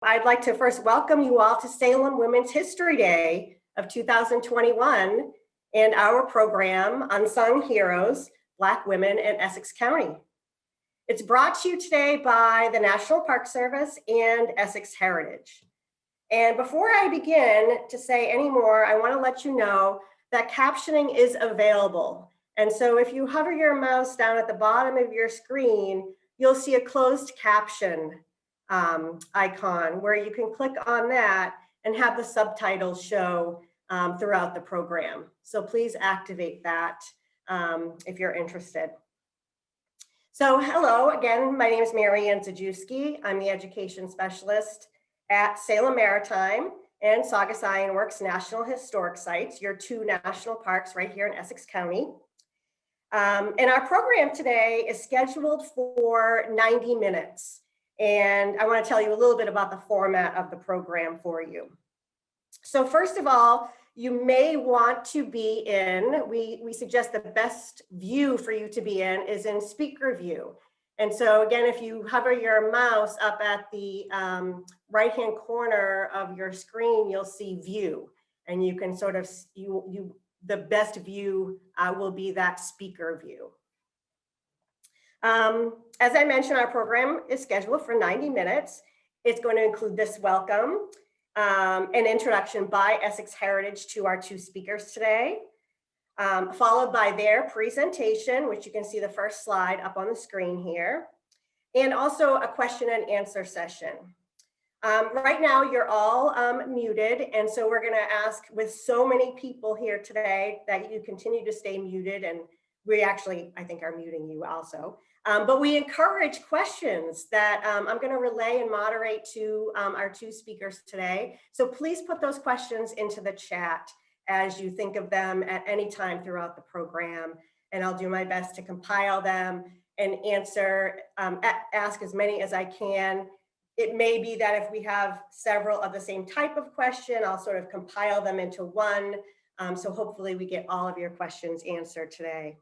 I'd like to first welcome you all to Salem Women's History Day of 2021 and our program, Unsung Heroes, Black Women in Essex County. It's brought to you today by the National Park Service and Essex Heritage. And before I begin to say any more, I want to let you know that captioning is available. And so if you hover your mouse down at the bottom of your screen, you'll see a closed caption icon where you can click on that and have the subtitles show throughout the program. So please activate that if you're interested. So hello again, my name is Marianne Zajewski. I'm the education specialist at Salem Maritime and Saugus Ironworks National Historic Sites, your two national parks right here in Essex County. And our program today is scheduled for 90 minutes. And I want to tell you a little bit about the format of the program for you. So first of all, you may want to be in, we suggest the best view for you to be in is in speaker view. And so again, if you hover your mouse up at the right-hand corner of your screen, you'll see view. And you can sort of, the best view will be that speaker view. As I mentioned, our program is scheduled for 90 minutes. It's going to include this welcome, an introduction by Essex Heritage to our two speakers today, followed by their presentation, which you can see the first slide up on the screen here, and also a question and answer session. Right now, you're all muted, and so we're going to ask, with so many people here today, that you continue to stay muted, and we actually, I think, are muting you also. But we encourage questions that I'm going to relay and moderate to our two speakers today. So please put those questions into the chat as you think of them at any time throughout the program, and I'll do my best to compile them and answer, ask as many as I can. It may be that if we have several of the same type of question, I'll sort of compile them into one. So hopefully we get all of your questions answered today.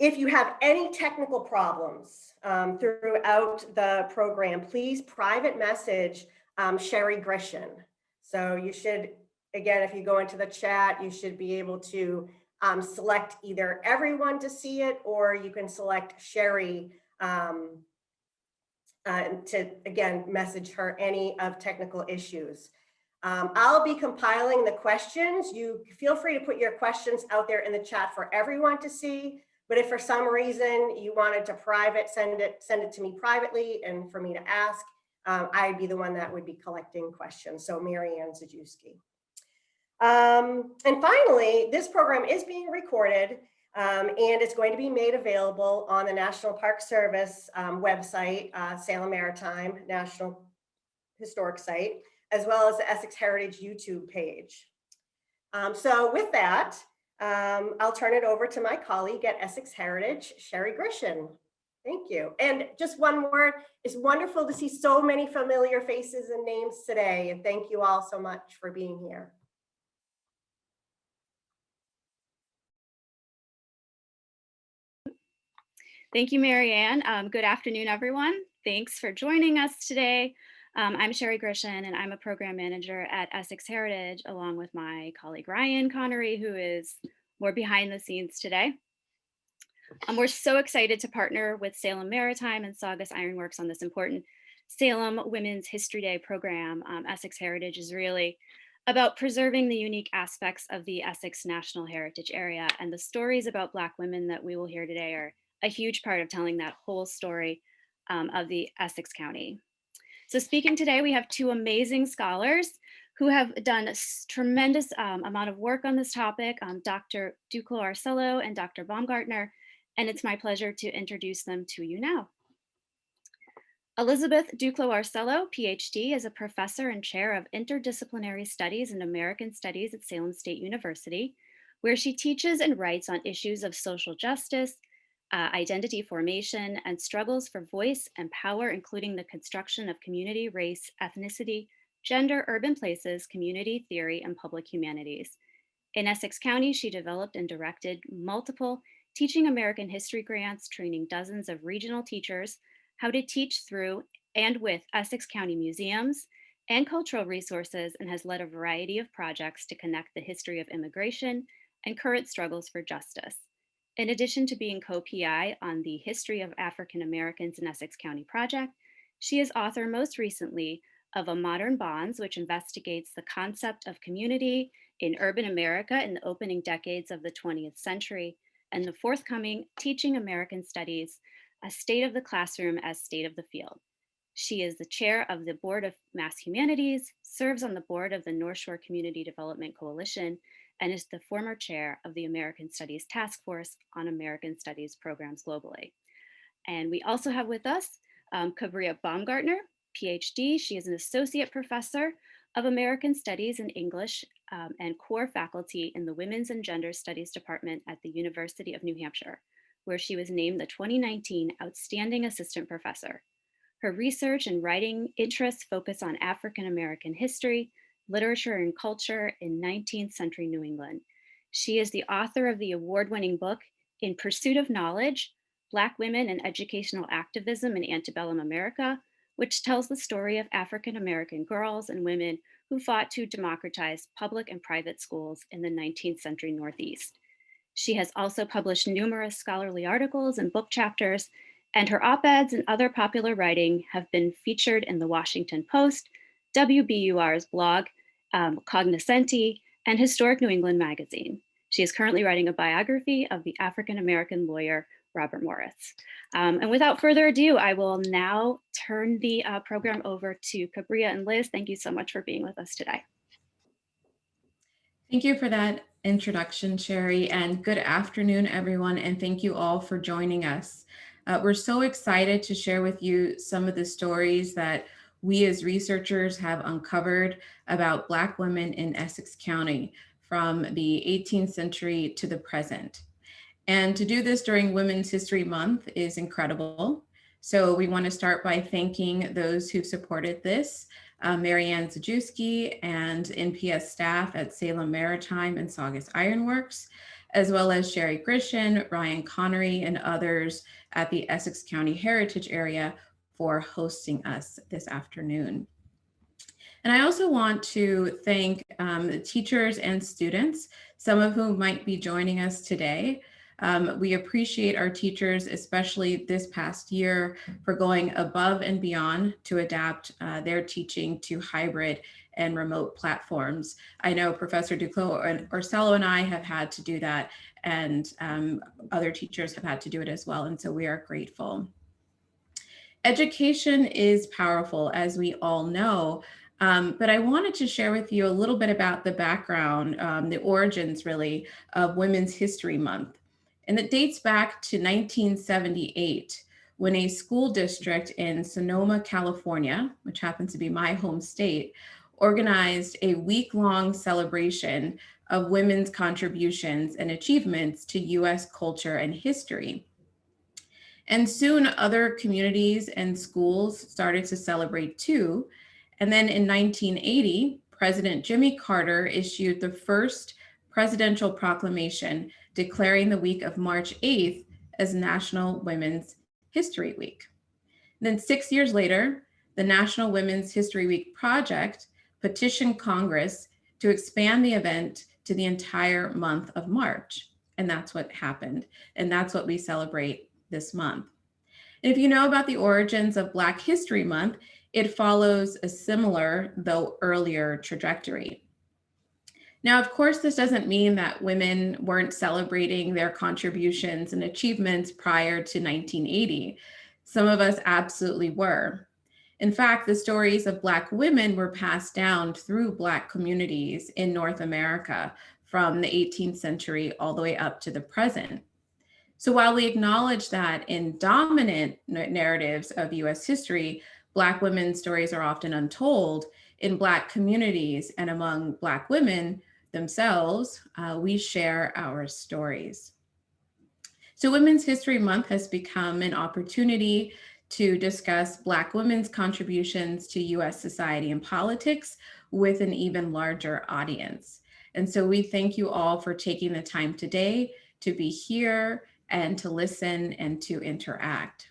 If you have any technical problems throughout the program, please private message Sherry Grishin. So you should, again, if you go into the chat, you should be able to select either everyone to see it, or you can select Sherry to, again, message her any of technical issues. I'll be compiling the questions. You feel free to put your questions out there in the chat for everyone to see. But if for some reason you wanted to send it to me privately and for me to ask, I'd be the one that would be collecting questions. So Marianne Zajewski. And finally, this program is being recorded and it's going to be made available on the National Park Service website, Salem Maritime National Historic Site, as well as the Essex Heritage YouTube page. So with that, I'll turn it over to my colleague at Essex Heritage, Sherry Grishin. Thank you. And just one word, it's wonderful to see so many familiar faces and names today. And thank you all so much for being here. Thank you, Marianne. Good afternoon, everyone. Thanks for joining us today. I'm Sherry Grishin, and I'm a program manager at Essex Heritage, along with my colleague Ryan Connery, who is more behind the scenes today. We're so excited to partner with Salem Maritime and Saugus Ironworks on this important Salem Women's History Day program. Essex Heritage is really about preserving the unique aspects of the Essex National Heritage Area, and the stories about Black women that we will hear today are a huge part of telling that whole story of the Essex County. So speaking today, we have two amazing scholars who have done a tremendous amount of work on this topic, Dr. Duclos-Orsello and Dr. Baumgartner, and it's my pleasure to introduce them to you now. Elizabeth Duclos-Orsello, PhD, is a professor and chair of interdisciplinary studies and American studies at Salem State University, where she teaches and writes on issues of social justice, identity formation, and struggles for voice and power, including the construction of community, race, ethnicity, gender, urban places, community theory, and public humanities. In Essex County, she developed and directed multiple Teaching American History grants, training dozens of regional teachers how to teach through and with Essex County museums and cultural resources, and has led a variety of projects to connect the history of immigration and current struggles for justice. In addition to being co-PI on the History of African Americans in Essex County project, she is author most recently of A Modern Bonds, which investigates the concept of community in urban America in the opening decades of the 20th century, and the forthcoming Teaching American Studies, A State of the Classroom as State of the Field. She is the chair of the Board of Mass Humanities, serves on the board of the North Shore Community Development Coalition, and is the former chair of the American Studies Task Force on American Studies programs globally. And we also have with us Kabria Baumgartner, PhD. She is an associate professor of American Studies and English and core faculty in the Women's and Gender Studies Department at the University of New Hampshire, where she was named the 2019 Outstanding Assistant Professor. Her research and writing interests focus on African American history, literature, and culture in 19th century New England. She is the author of the award-winning book, In Pursuit of Knowledge, Black Women and Educational Activism in Antebellum America, which tells the story of African American girls and women who fought to democratize public and private schools in the 19th century Northeast. She has also published numerous scholarly articles and book chapters, and her op-eds and other popular writing have been featured in the Washington Post, WBUR's blog, Cognoscenti, and Historic New England magazine. She is currently writing a biography of the African-American lawyer, Robert Morris. And without further ado, I will now turn the program over to Kabria and Liz. Thank you so much for being with us today. Thank you for that introduction, Sherry, and good afternoon, everyone, and thank you all for joining us. We're so excited to share with you some of the stories that we as researchers have uncovered about Black women in Essex County from the 18th century to the present. And to do this during Women's History Month is incredible. So we want to start by thanking those who supported this, Marianne Zajewski and NPS staff at Salem Maritime and Saugus Ironworks, as well as Sherry Grishin, Ryan Connery, and others at the Essex County Heritage Area for hosting us this afternoon. And I also want to thank the teachers and students, some of whom might be joining us today. We appreciate our teachers, especially this past year, for going above and beyond to adapt their teaching to hybrid and remote platforms. I know Professor Duclos-Orsello and I have had to do that, and other teachers have had to do it as well, and so we are grateful. Education is powerful, as we all know, but I wanted to share with you a little bit about the background, the origins really, of Women's History Month. And it dates back to 1978, when a school district in Sonoma, California, which happens to be my home state, organized a week-long celebration of women's contributions and achievements to US culture and history. And soon other communities and schools started to celebrate too. And then in 1980, President Jimmy Carter issued the first presidential proclamation declaring the week of March 8th as National Women's History Week. And then 6 years later, the National Women's History Week Project petitioned Congress to expand the event to the entire month of March. And that's what happened. And that's what we celebrate this month. And if you know about the origins of Black History Month, it follows a similar, though earlier, trajectory. Now, of course, this doesn't mean that women weren't celebrating their contributions and achievements prior to 1980. Some of us absolutely were. In fact, the stories of Black women were passed down through Black communities in North America from the 18th century all the way up to the present. So while we acknowledge that in dominant narratives of US history, Black women's stories are often untold, in Black communities and among Black women themselves, we share our stories. So Women's History Month has become an opportunity to discuss Black women's contributions to US society and politics with an even larger audience. And so we thank you all for taking the time today to be here and to listen and to interact.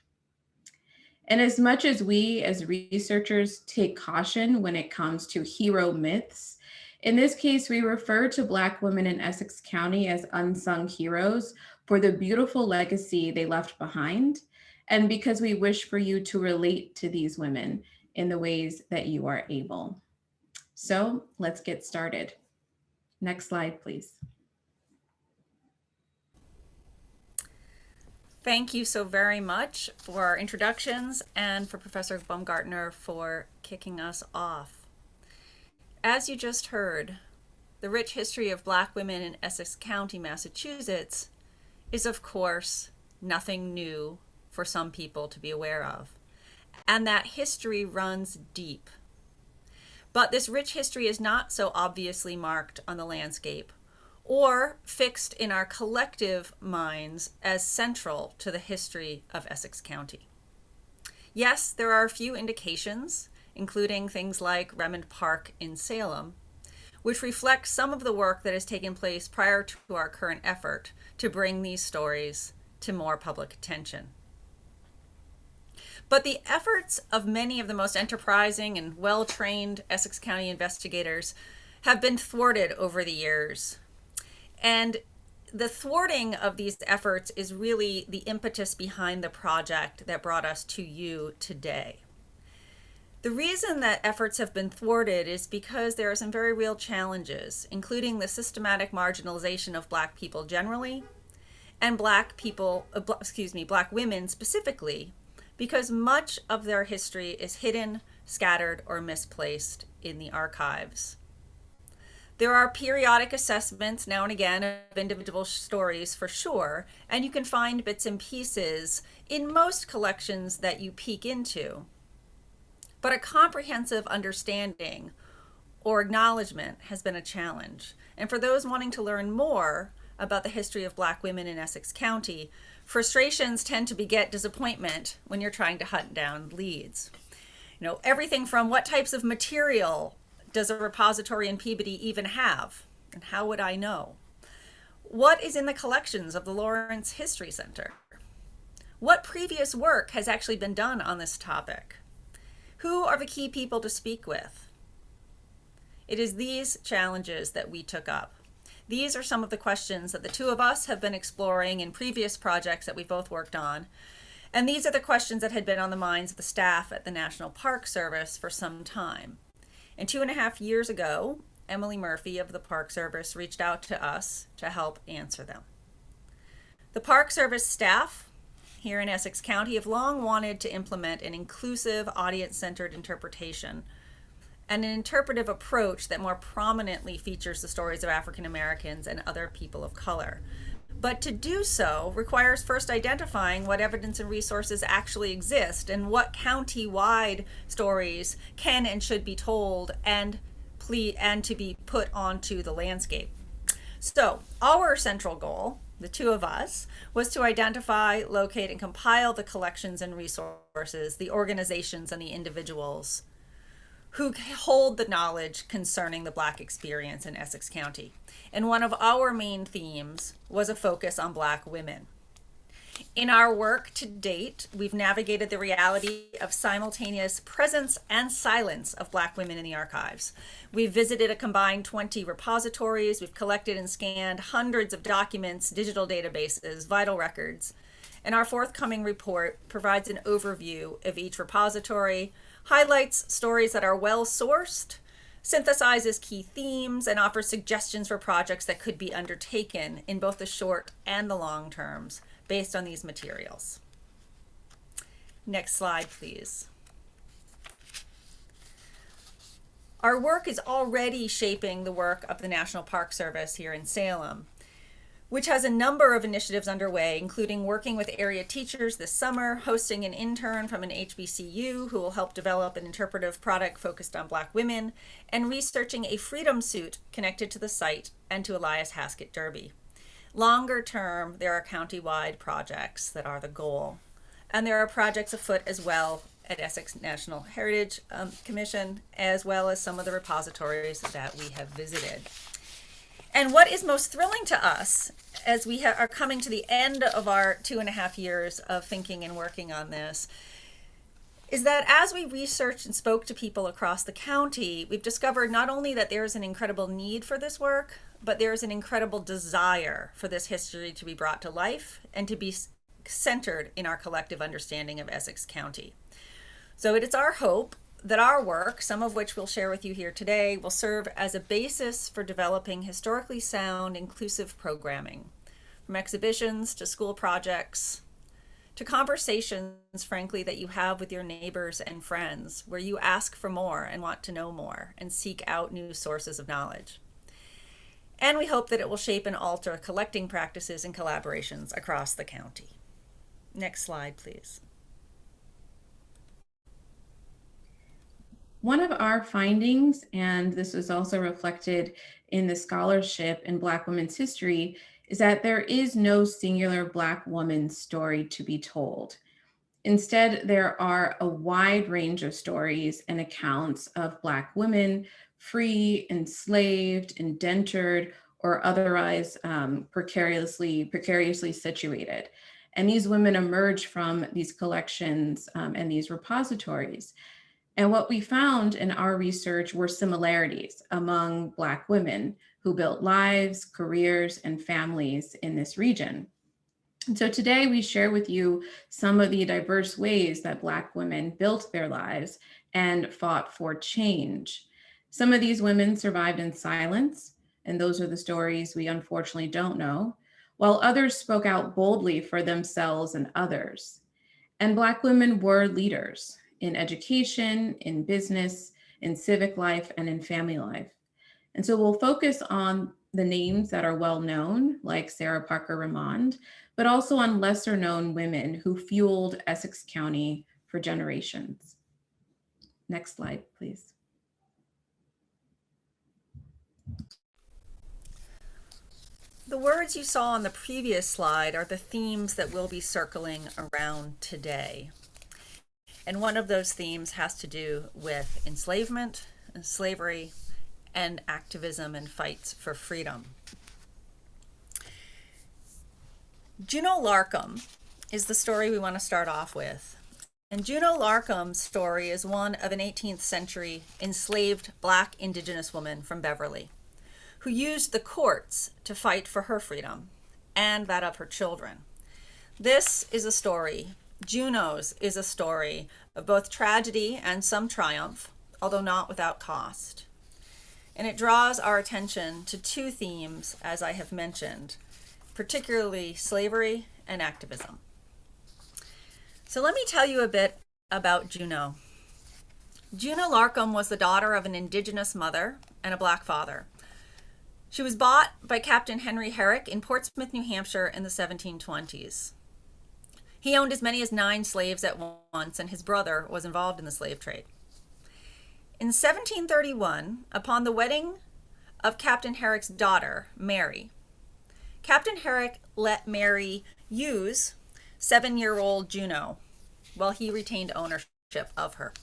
And as much as we as researchers take caution when it comes to hero myths, in this case, we refer to Black women in Essex County as unsung heroes for the beautiful legacy they left behind, and because we wish for you to relate to these women in the ways that you are able. So let's get started. Next slide, please. Thank you so very much for our introductions and for Professor Baumgartner for kicking us off. As you just heard, the rich history of Black women in Essex County, Massachusetts is, of course, nothing new for some people to be aware of. And that history runs deep. But this rich history is not so obviously marked on the landscape or fixed in our collective minds as central to the history of Essex County. Yes, there are a few indications, including things like Remond Park in Salem, which reflect some of the work that has taken place prior to our current effort to bring these stories to more public attention. But the efforts of many of the most enterprising and well-trained Essex County investigators have been thwarted over the years. And the thwarting of these efforts is really the impetus behind the project that brought us to you today. The reason that efforts have been thwarted is because there are some very real challenges, including the systematic marginalization of Black people generally, and Black women specifically, because much of their history is hidden, scattered, or misplaced in the archives. There are periodic assessments now and again of individual stories for sure, and you can find bits and pieces in most collections that you peek into. But a comprehensive understanding or acknowledgement has been a challenge. And for those wanting to learn more about the history of Black women in Essex County, frustrations tend to beget disappointment when you're trying to hunt down leads. You know, everything from what types of material does a repository in Peabody even have? And how would I know? What is in the collections of the Lawrence History Center? What previous work has actually been done on this topic? Who are the key people to speak with? It is these challenges that we took up. These are some of the questions that the two of us have been exploring in previous projects that we both worked on. And these are the questions that had been on the minds of the staff at the National Park Service for some time. And 2.5 years ago, Emily Murphy of the Park Service reached out to us to help answer them. The Park Service staff here in Essex County have long wanted to implement an inclusive, audience-centered interpretation and an interpretive approach that more prominently features the stories of African Americans and other people of color. But to do so requires first identifying what evidence and resources actually exist and what county-wide stories can and should be told and to be put onto the landscape. So our central goal, the two of us, was to identify, locate, and compile the collections and resources, the organizations and the individuals who hold the knowledge concerning the Black experience in Essex County. And one of our main themes was a focus on Black women. In our work to date, we've navigated the reality of simultaneous presence and silence of Black women in the archives. We've visited a combined 20 repositories. We've collected and scanned hundreds of documents, digital databases, vital records. And our forthcoming report provides an overview of each repository, highlights stories that are well sourced, synthesizes key themes, and offers suggestions for projects that could be undertaken in both the short and the long terms based on these materials. Next slide, please. Our work is already shaping the work of the National Park Service here in Salem, which has a number of initiatives underway, including working with area teachers this summer, hosting an intern from an HBCU who will help develop an interpretive product focused on Black women, and researching a freedom suit connected to the site and to Elias Haskett Derby. Longer term, there are county-wide projects that are the goal. And there are projects afoot as well at Essex National Heritage Commission, as well as some of the repositories that we have visited. And what is most thrilling to us as we are coming to the end of our 2.5 years of thinking and working on this is that as we researched and spoke to people across the county, we've discovered not only that there's an incredible need for this work, but there's an incredible desire for this history to be brought to life and to be centered in our collective understanding of Essex County. So it is our hope that our work, some of which we'll share with you here today, will serve as a basis for developing historically sound, inclusive programming, from exhibitions to school projects, to conversations, frankly, that you have with your neighbors and friends, where you ask for more and want to know more and seek out new sources of knowledge. And we hope that it will shape and alter collecting practices and collaborations across the county. Next slide, please. One of our findings, and this is also reflected in the scholarship in Black women's history, is that there is no singular Black woman's story to be told. Instead, there are a wide range of stories and accounts of Black women, free, enslaved, indentured, or otherwise precariously situated. And these women emerge from these collections and these repositories. And what we found in our research were similarities among Black women who built lives, careers, and families in this region. And so today we share with you some of the diverse ways that Black women built their lives and fought for change. Some of these women survived in silence, and those are the stories we unfortunately don't know, while others spoke out boldly for themselves and others. And Black women were leaders in education, in business, in civic life, and in family life. And so we'll focus on the names that are well known, like Sarah Parker-Ramond, but also on lesser known women who fueled Essex County for generations. Next slide, please. The words you saw on the previous slide are the themes that we'll be circling around today. And one of those themes has to do with enslavement and slavery and activism and fights for freedom. Juno Larkham is the story we want to start off with. And Juno Larkham's story is one of an 18th century enslaved Black Indigenous woman from Beverly, who used the courts to fight for her freedom and that of her children. This is a story, Juno's is a story of both tragedy and some triumph, although not without cost. And it draws our attention to two themes, as I have mentioned, particularly slavery and activism. So let me tell you a bit about Juno. Juno Larkham was the daughter of an Indigenous mother and a Black father. She was bought by Captain Henry Herrick in Portsmouth, New Hampshire in the 1720s. He owned as many as 9 slaves at once, and his brother was involved in the slave trade. In 1731, upon the wedding of Captain Herrick's daughter, Mary, Captain Herrick let Mary use 7-year-old Juno while he retained ownership of her.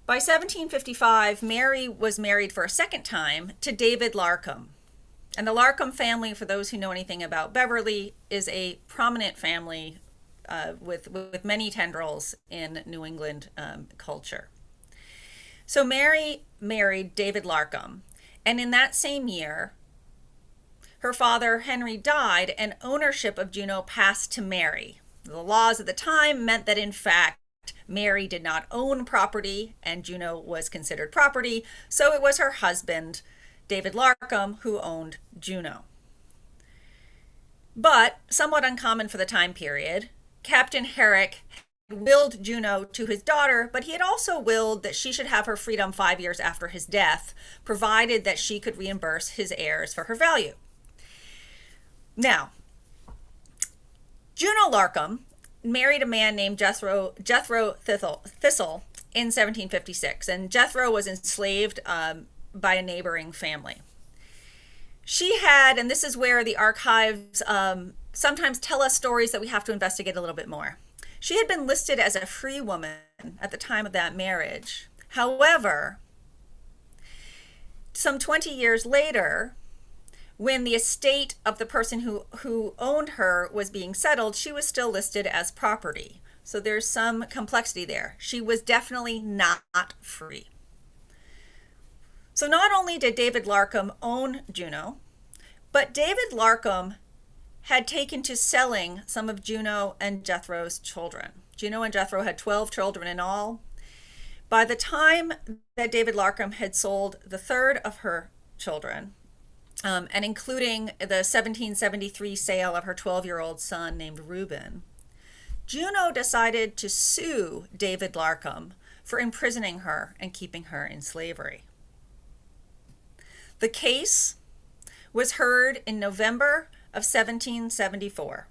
By 1755, Mary was married for a second time to David Larkum. And the Larkum family, for those who know anything about Beverly, is a prominent family with many tendrils in New England culture. So Mary married David Larkum, and in that same year, her father Henry died and ownership of Juno passed to Mary. The laws at the time meant that in fact, Mary did not own property and Juno was considered property, so it was her husband, David Larkum, who owned Juno. But, somewhat uncommon for the time period, Captain Herrick willed Juno to his daughter, but he had also willed that she should have her freedom 5 years after his death, provided that she could reimburse his heirs for her value. Now, Juno Larkham married a man named Jethro Thistle in 1756, and Jethro was enslaved by a neighboring family. She had, and this is where the archives sometimes tell us stories that we have to investigate a little bit more. She had been listed as a free woman at the time of that marriage. However, some 20 years later, when the estate of the person who owned her was being settled, she was still listed as property. So there's some complexity there. She was definitely not free. So not only did David Larkum own Juno, but David Larkum had taken to selling some of Juno and Jethro's children. Juno and Jethro had 12 children in all. By the time that David Larkum had sold the third of her children, and including the 1773 sale of her 12-year-old son named Reuben, Juno decided to sue David Larkum for imprisoning her and keeping her in slavery. The case was heard in November of 1774.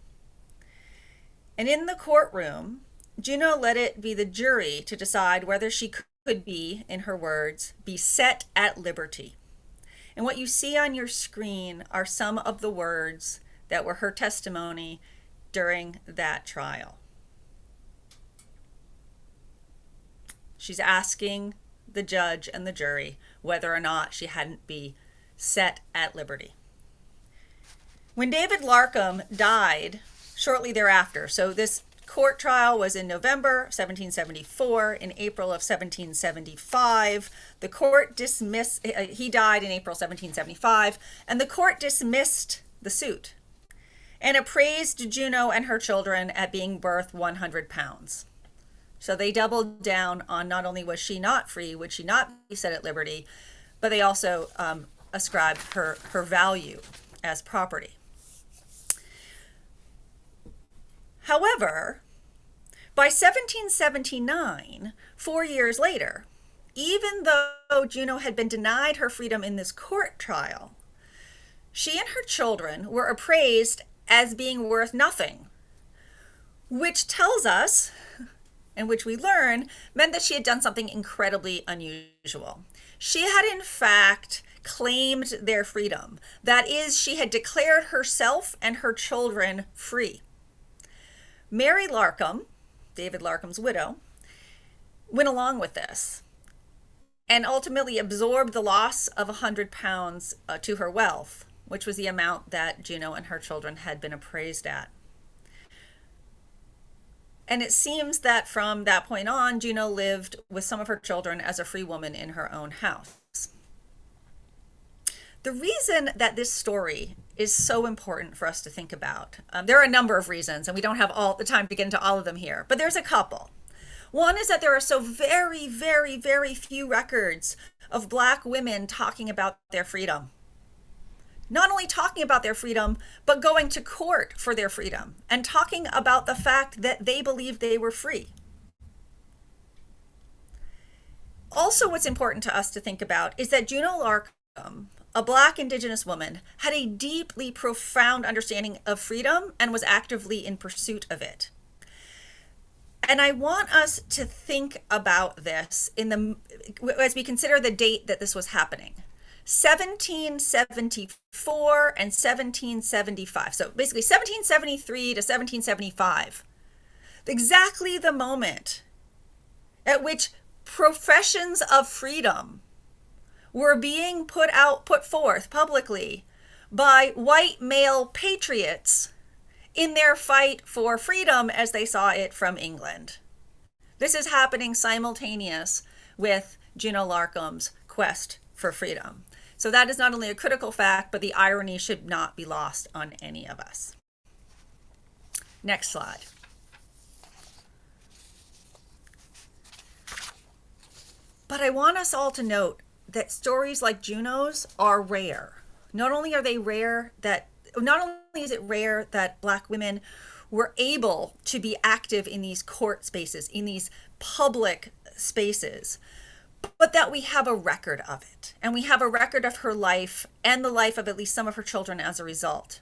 And in the courtroom, Juno let it be the jury to decide whether she could be, in her words, be set at liberty. And what you see on your screen are some of the words that were her testimony during that trial. She's asking the judge and the jury whether or not she hadn't be set at liberty. When David Larkum died shortly thereafter, so this court trial was in November 1774. In April of 1775, the court dismissed, he died in April 1775, and the court dismissed the suit and appraised Juno and her children at being worth 100 pounds. So they doubled down on not only was she not free, would she not be set at liberty, but they also ascribed her value as property. However, by 1779, 4 years later, even though Juno had been denied her freedom in this court trial, she and her children were appraised as being worth nothing, which tells us, and which we learn, meant that she had done something incredibly unusual. She had, in fact, claimed their freedom. That is, she had declared herself and her children free. Mary Larkum, David Larkum's widow, went along with this and ultimately absorbed the loss of 100 pounds to her wealth, which was the amount that Juno and her children had been appraised at. And it seems that from that point on, Juno lived with some of her children as a free woman in her own house. The reason that this story is so important for us to think about, there are a number of reasons, and we don't have all the time to get into all of them here, but there's a couple. One is that there are so very, very, very few records of Black women talking about their freedom. Not only talking about their freedom, but going to court for their freedom and talking about the fact that they believed they were free. Also, what's important to us to think about is that Juno Larkham, a Black Indigenous woman, had a deeply profound understanding of freedom and was actively in pursuit of it. And I want us to think about this as we consider the date that this was happening. 1774 and 1775. So basically 1773 to 1775. Exactly the moment at which professions of freedom were being put forth publicly by white male patriots in their fight for freedom as they saw it from England. This is happening simultaneous with Juno Larkham's quest for freedom. So that is not only a critical fact, but the irony should not be lost on any of us. Next slide. But I want us all to note that stories like Juno's are rare. Not only is it rare that Black women were able to be active in these court spaces, in these public spaces, but that we have a record of it. And we have a record of her life and the life of at least some of her children as a result.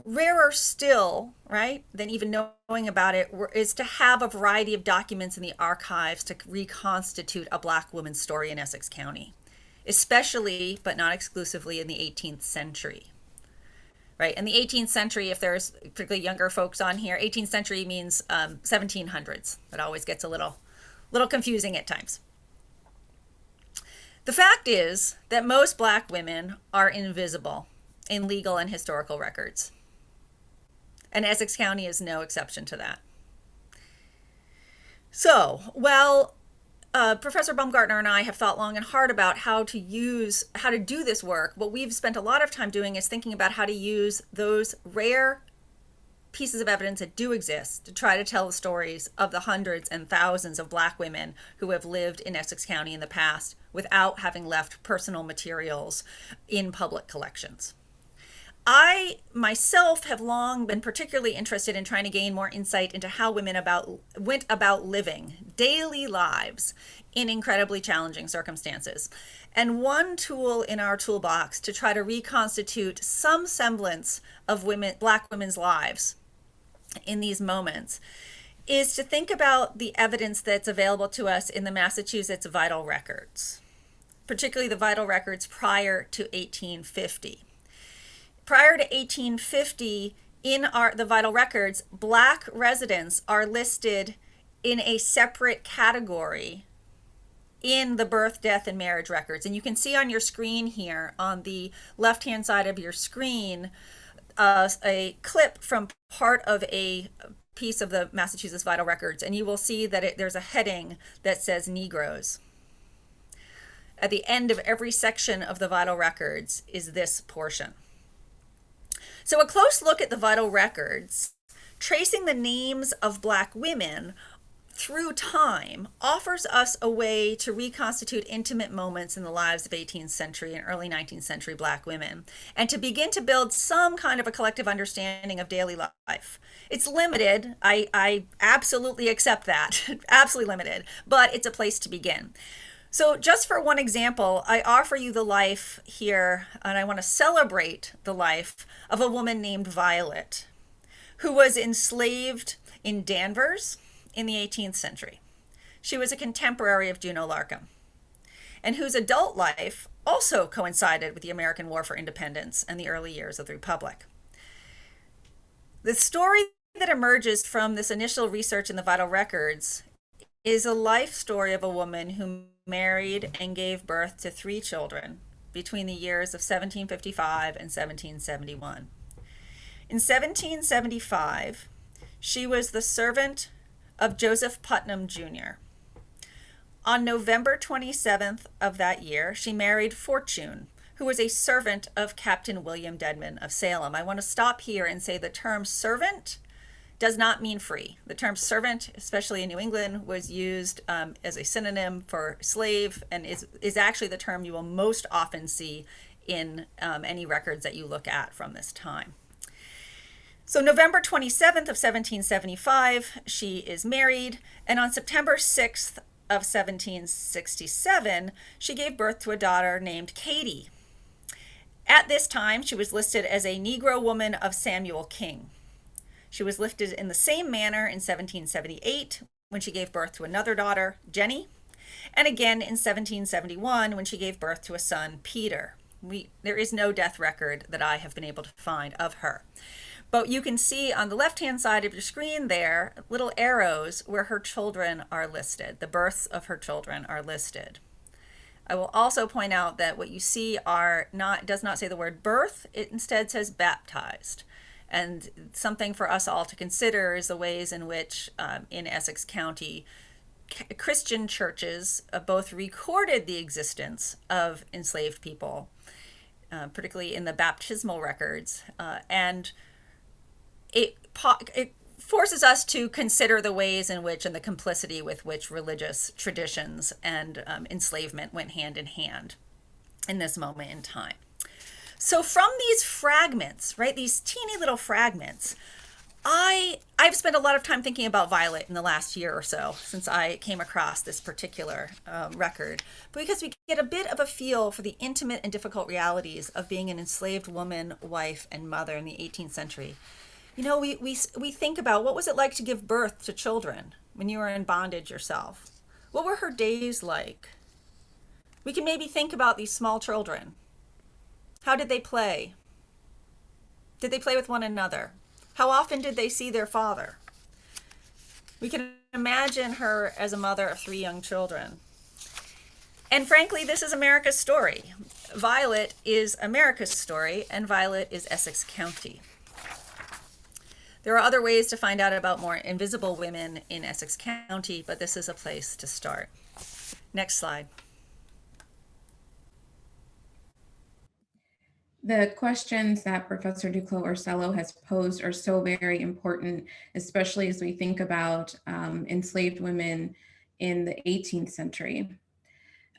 Rarer still, right, than even knowing about it, is to have a variety of documents in the archives to reconstitute a Black woman's story in Essex County, especially, but not exclusively, in the 18th century. Right, in the 18th century, if there's particularly younger folks on here, 18th century means 1700s. It always gets a little confusing at times. The fact is that most Black women are invisible in legal and historical records. And Essex County is no exception to that. Professor Baumgartner and I have thought long and hard about how to do this work. What we've spent a lot of time doing is thinking about how to use those rare pieces of evidence that do exist to try to tell the stories of the hundreds and thousands of Black women who have lived in Essex County in the past without having left personal materials in public collections. I myself have long been particularly interested in trying to gain more insight into how women went about living daily lives in incredibly challenging circumstances. And one tool in our toolbox to try to reconstitute some semblance of Black women's lives in these moments is to think about the evidence that's available to us in the Massachusetts vital records, particularly the vital records prior to 1850. Prior to 1850, in the vital records, Black residents are listed in a separate category in the birth, death, and marriage records. And you can see on your screen here, on the left-hand side of your screen, a clip from part of a piece of the Massachusetts vital records. And you will see that there's a heading that says Negroes. At the end of every section of the vital records is this portion. So a close look at the vital records, tracing the names of Black women through time, offers us a way to reconstitute intimate moments in the lives of 18th century and early 19th century Black women, and to begin to build some kind of a collective understanding of daily life. It's limited, I absolutely accept that, absolutely limited, but it's a place to begin. So just for one example, I offer you the life here, and I want to celebrate the life of a woman named Violet, who was enslaved in Danvers in the 18th century. She was a contemporary of Juno Larkham, and whose adult life also coincided with the American War for Independence and the early years of the Republic. The story that emerges from this initial research in the vital records is a life story of a woman who married and gave birth to 3 children between the years of 1755 and 1771. In 1775, she was the servant of Joseph Putnam Jr. On November 27th of that year, she married Fortune, who was a servant of Captain William Dedman of Salem. I want to stop here and say the term servant does not mean free. The term servant, especially in New England, was used as a synonym for slave, and is actually the term you will most often see in any records that you look at from this time. So November 27th of 1775, she is married, and on September 6th of 1767, she gave birth to a daughter named Katie. At this time, she was listed as a Negro woman of Samuel King. She was listed in the same manner in 1778 when she gave birth to another daughter, Jenny, and again in 1771 when she gave birth to a son, Peter. There is no death record that I have been able to find of her. But you can see on the left-hand side of your screen there, little arrows where her children are listed. The births of her children are listed. I will also point out that what you see does not say the word birth, it instead says baptized. And something for us all to consider is the ways in which in Essex County, Christian churches both recorded the existence of enslaved people, particularly in the baptismal records, and it forces us to consider the ways in which and the complicity with which religious traditions and enslavement went hand in hand in this moment in time. So from these fragments, right, these teeny little fragments, I've spent a lot of time thinking about Violet in the last year or so since I came across this particular record, because we get a bit of a feel for the intimate and difficult realities of being an enslaved woman, wife, and mother in the 18th century. You know, we think about what was it like to give birth to children when you were in bondage yourself? What were her days like? We can maybe think about these small children. How did they play? Did they play with one another? How often did they see their father? We can imagine her as a mother of 3 young children. And frankly, this is America's story. Violet is America's story, and Violet is Essex County. There are other ways to find out about more invisible women in Essex County, but this is a place to start. Next slide. The questions that Professor Duclos-Orsello has posed are so very important, especially as we think about enslaved women in the 18th century.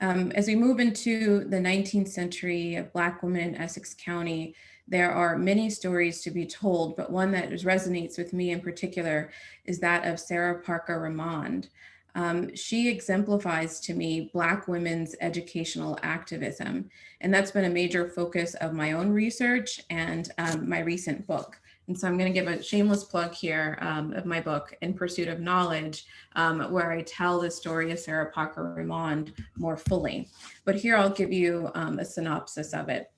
As we move into the 19th century of Black women in Essex County, there are many stories to be told, but one that resonates with me in particular is that of Sarah Parker-Ramond. She exemplifies to me Black women's educational activism, and that's been a major focus of my own research and my recent book. And so I'm going to give a shameless plug here of my book, In Pursuit of Knowledge, where I tell the story of Sarah Parker-Ramond more fully. But here I'll give you a synopsis of it.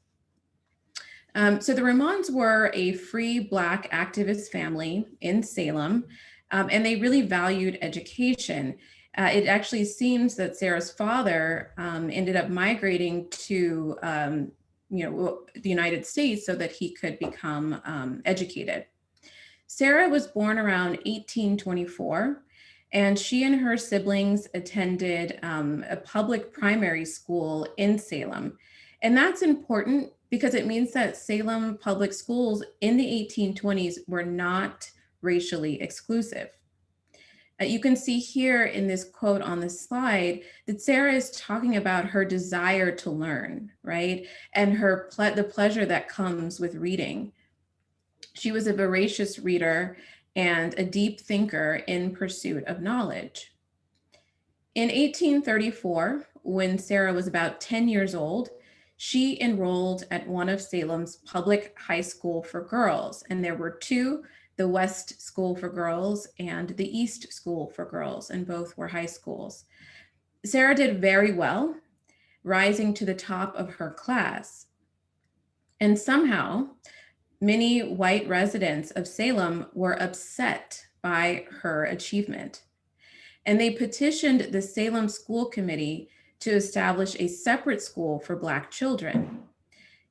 So the Ramonds were a free Black activist family in Salem, and they really valued education. It actually seems that Sarah's father ended up migrating to the United States so that he could become educated. Sarah was born around 1824, and she and her siblings attended a public primary school in Salem. And that's important because it means that Salem public schools in the 1820s were not racially exclusive. You can see here in this quote on the slide that Sarah is talking about her desire to learn, right? And the pleasure that comes with reading. She was a voracious reader and a deep thinker in pursuit of knowledge. In 1834, when Sarah was about 10 years old, she enrolled at one of Salem's public high school for girls, and there were two, the West School for Girls and the East School for Girls, and both were high schools. Sarah did very well, rising to the top of her class. And somehow, many white residents of Salem were upset by her achievement. And they petitioned the Salem School Committee to establish a separate school for Black children.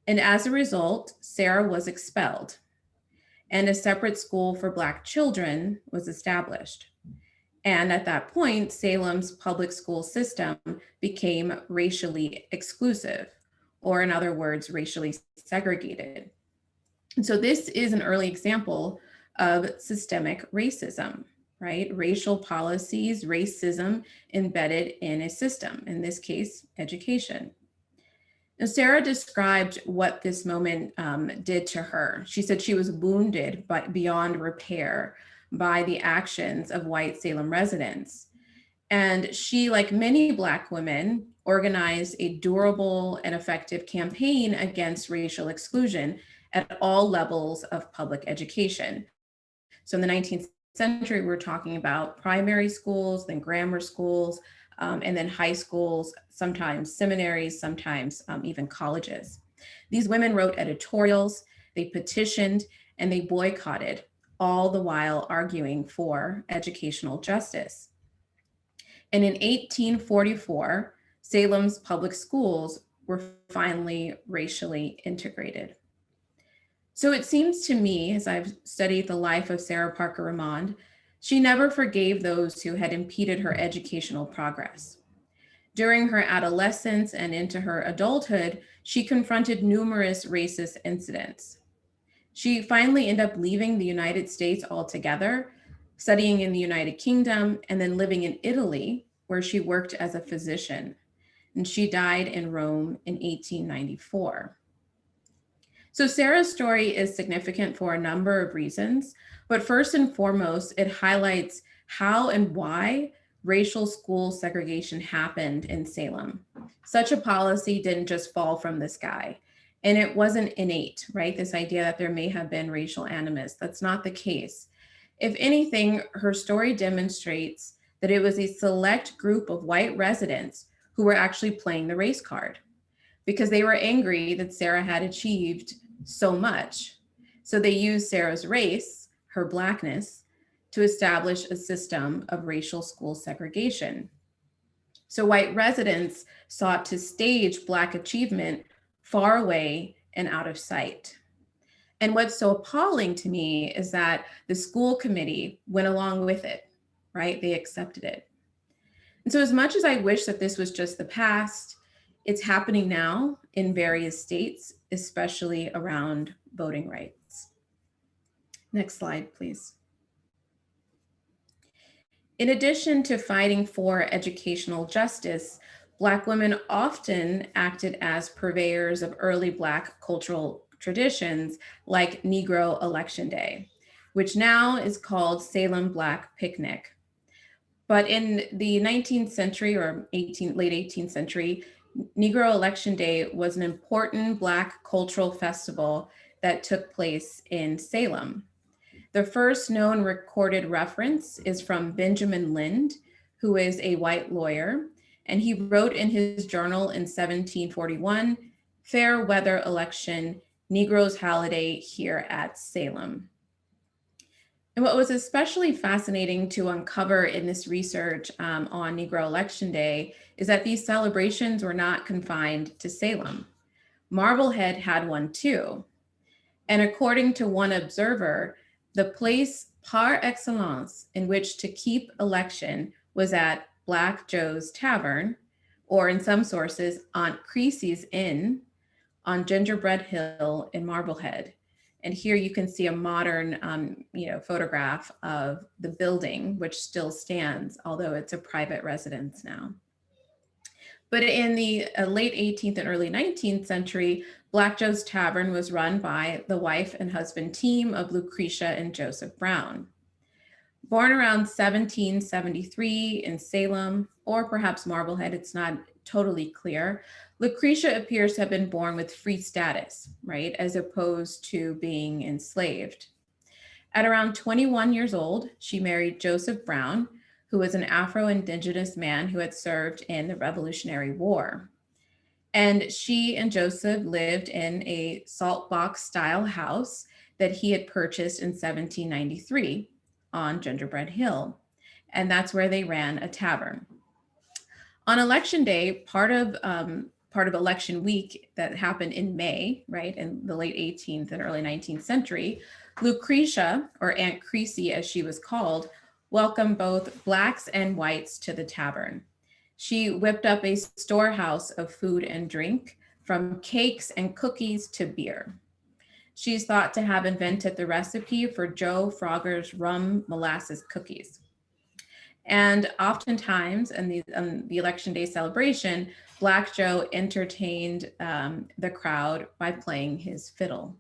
And as a result, Sarah was expelled, and a separate school for Black children was established. And at that point, Salem's public school system became racially exclusive, or in other words, racially segregated. And so this is an early example of systemic racism, right? Racial policies, racism embedded in a system, in this case, education. Now, Sarah described what this moment did to her. She said she was wounded beyond repair by the actions of white Salem residents. And she, like many Black women, organized a durable and effective campaign against racial exclusion at all levels of public education. So in the 19th century, we're talking about primary schools, then grammar schools, and then high schools, sometimes seminaries, sometimes even colleges. These women wrote editorials, they petitioned, and they boycotted, all the while arguing for educational justice. And in 1844, Salem's public schools were finally racially integrated. So it seems to me, as I've studied the life of Sarah Parker-Ramond, she never forgave those who had impeded her educational progress. During her adolescence and into her adulthood, she confronted numerous racist incidents. She finally ended up leaving the United States altogether, studying in the United Kingdom, and then living in Italy, where she worked as a physician. And she died in Rome in 1894. So Sarah's story is significant for a number of reasons, but first and foremost, it highlights how and why racial school segregation happened in Salem. Such a policy didn't just fall from the sky, and it wasn't innate, right? This idea that there may have been racial animus, that's not the case. If anything, her story demonstrates that it was a select group of white residents who were actually playing the race card because they were angry that Sarah had achieved so much. So they used Sarah's race, her Blackness, to establish a system of racial school segregation. So white residents sought to stage Black achievement far away and out of sight. And what's so appalling to me is that the school committee went along with it, right? They accepted it. And so as much as I wish that this was just the past, it's happening now in various states, especially around voting rights. Next slide, please. In addition to fighting for educational justice, Black women often acted as purveyors of early Black cultural traditions like Negro Election Day, which now is called Salem Black Picnic. But in the 19th century or late 18th century, Negro Election Day was an important Black cultural festival that took place in Salem. The first known recorded reference is from Benjamin Lind, who is a white lawyer, and he wrote in his journal in 1741, "Fair weather election, Negroes' holiday here at Salem." And what was especially fascinating to uncover in this research on Negro Election Day is that these celebrations were not confined to Salem. Marblehead had one too. And according to one observer, the place par excellence in which to keep election was at Black Joe's Tavern, or in some sources, Aunt Creasy's Inn on Gingerbread Hill in Marblehead. And here you can see a modern photograph of the building, which still stands, although it's a private residence now. But in the late 18th and early 19th century, Black Joe's Tavern was run by the wife and husband team of Lucretia and Joseph Brown. Born around 1773 in Salem, or perhaps Marblehead, it's not totally clear, Lucretia appears to have been born with free status, right, as opposed to being enslaved. At around 21 years old, she married Joseph Brown, who was an Afro-Indigenous man who had served in the Revolutionary War. And she and Joseph lived in a salt box style house that he had purchased in 1793 on Gingerbread Hill. And that's where they ran a tavern. On election day, part of election week that happened in May, right, in the late 18th and early 19th century, Lucretia, or Aunt Creasy as she was called, welcomed both Blacks and whites to the tavern. She whipped up a storehouse of food and drink, from cakes and cookies to beer. She's thought to have invented the recipe for Joe Frogger's rum molasses cookies. And oftentimes in the Election Day celebration, Black Joe entertained the crowd by playing his fiddle.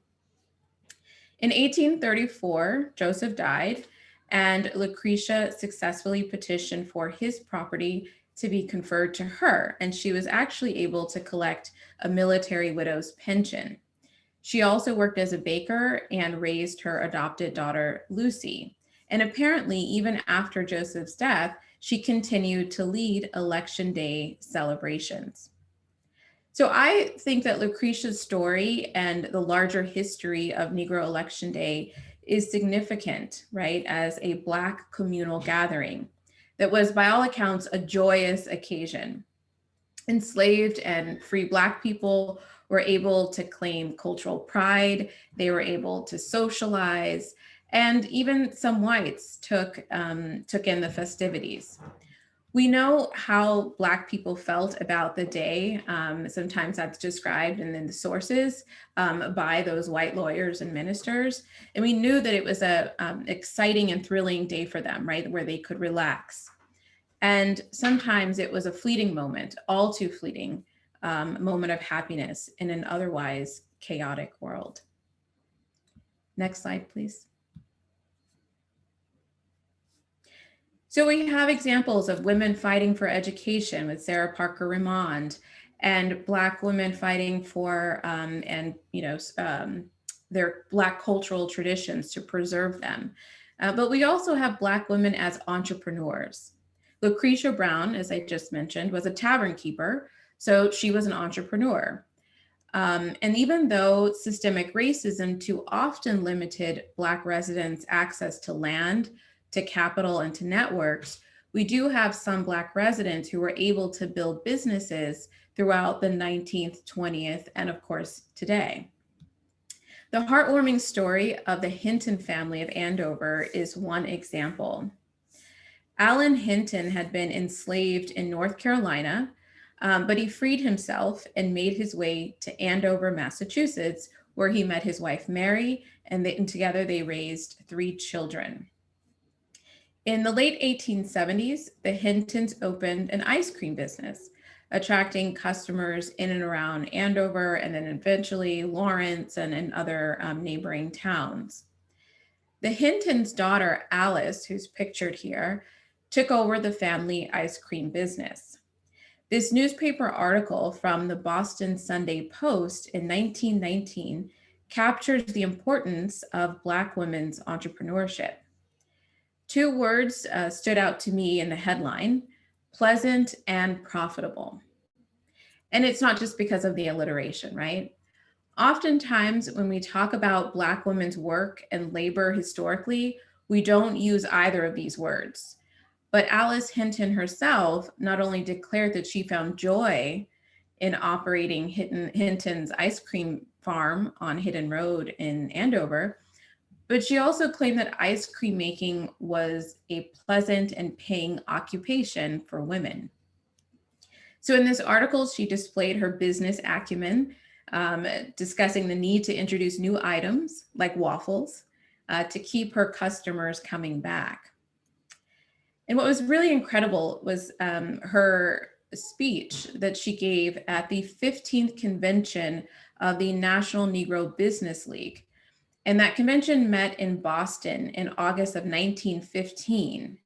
In 1834, Joseph died, and Lucretia successfully petitioned for his property to be conferred to her, and she was actually able to collect a military widow's pension. She also worked as a baker and raised her adopted daughter, Lucy. And apparently, even after Joseph's death, she continued to lead Election Day celebrations. So I think that Lucretia's story and the larger history of Negro Election Day is significant, right, as a Black communal gathering that was, by all accounts, a joyous occasion. Enslaved and free Black people were able to claim cultural pride, they were able to socialize, and even some whites took in the festivities. We know how Black people felt about the day. Sometimes that's described in the sources by those white lawyers and ministers. And we knew that it was an exciting and thrilling day for them, right, where they could relax. And sometimes it was a fleeting moment, all too fleeting, moment of happiness in an otherwise chaotic world. Next slide, please. So we have examples of women fighting for education with Sarah Parker-Ramond, and Black women fighting for their Black cultural traditions to preserve them. But we also have Black women as entrepreneurs. Lucretia Brown, as I just mentioned, was a tavern keeper, so she was an entrepreneur. And even though systemic racism too often limited Black residents' access to land, to capital, and to networks, we do have some Black residents who were able to build businesses throughout the 19th, 20th, and of course today. The heartwarming story of the Hinton family of Andover is one example. Allen Hinton had been enslaved in North Carolina, but he freed himself and made his way to Andover, Massachusetts, where he met his wife, Mary, and together they raised 3 children. In the late 1870s, the Hintons opened an ice cream business, attracting customers in and around Andover, and then eventually Lawrence and in other neighboring towns. The Hinton's daughter, Alice, who's pictured here, took over the family ice cream business. This newspaper article from the Boston Sunday Post in 1919 captures the importance of Black women's entrepreneurship. 2 words stood out to me in the headline: pleasant and profitable. And it's not just because of the alliteration, right? Oftentimes, when we talk about Black women's work and labor historically, we don't use either of these words. But Alice Hinton herself not only declared that she found joy in operating Hinton's ice cream farm on Hidden Road in Andover, but she also claimed that ice cream making was a pleasant and paying occupation for women. So in this article, she displayed her business acumen, discussing the need to introduce new items like waffles to keep her customers coming back. And what was really incredible was her speech that she gave at the 15th convention of the National Negro Business League. And that convention met in Boston in August of 1915.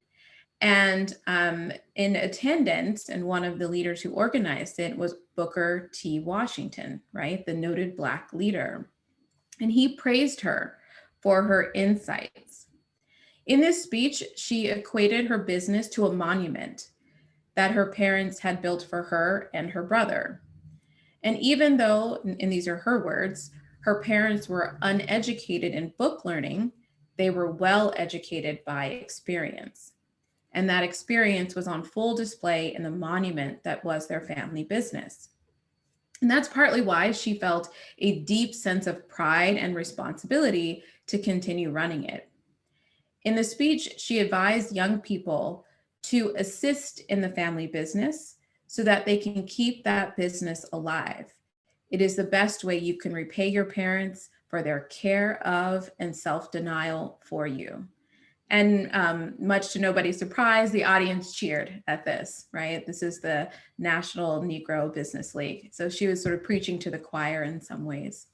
And in attendance, and one of the leaders who organized it was Booker T. Washington, right? The noted Black leader. And he praised her for her insights. In this speech, she equated her business to a monument that her parents had built for her and her brother. And even though, and these are her words, her parents were uneducated in book learning, they were well educated by experience. And that experience was on full display in the monument that was their family business. And that's partly why she felt a deep sense of pride and responsibility to continue running it. In the speech, she advised young people to assist in the family business so that they can keep that business alive. It is the best way you can repay your parents for their care of and self-denial for you. And much to nobody's surprise, the audience cheered at this, right? This is the National Negro Business League. So she was sort of preaching to the choir in some ways.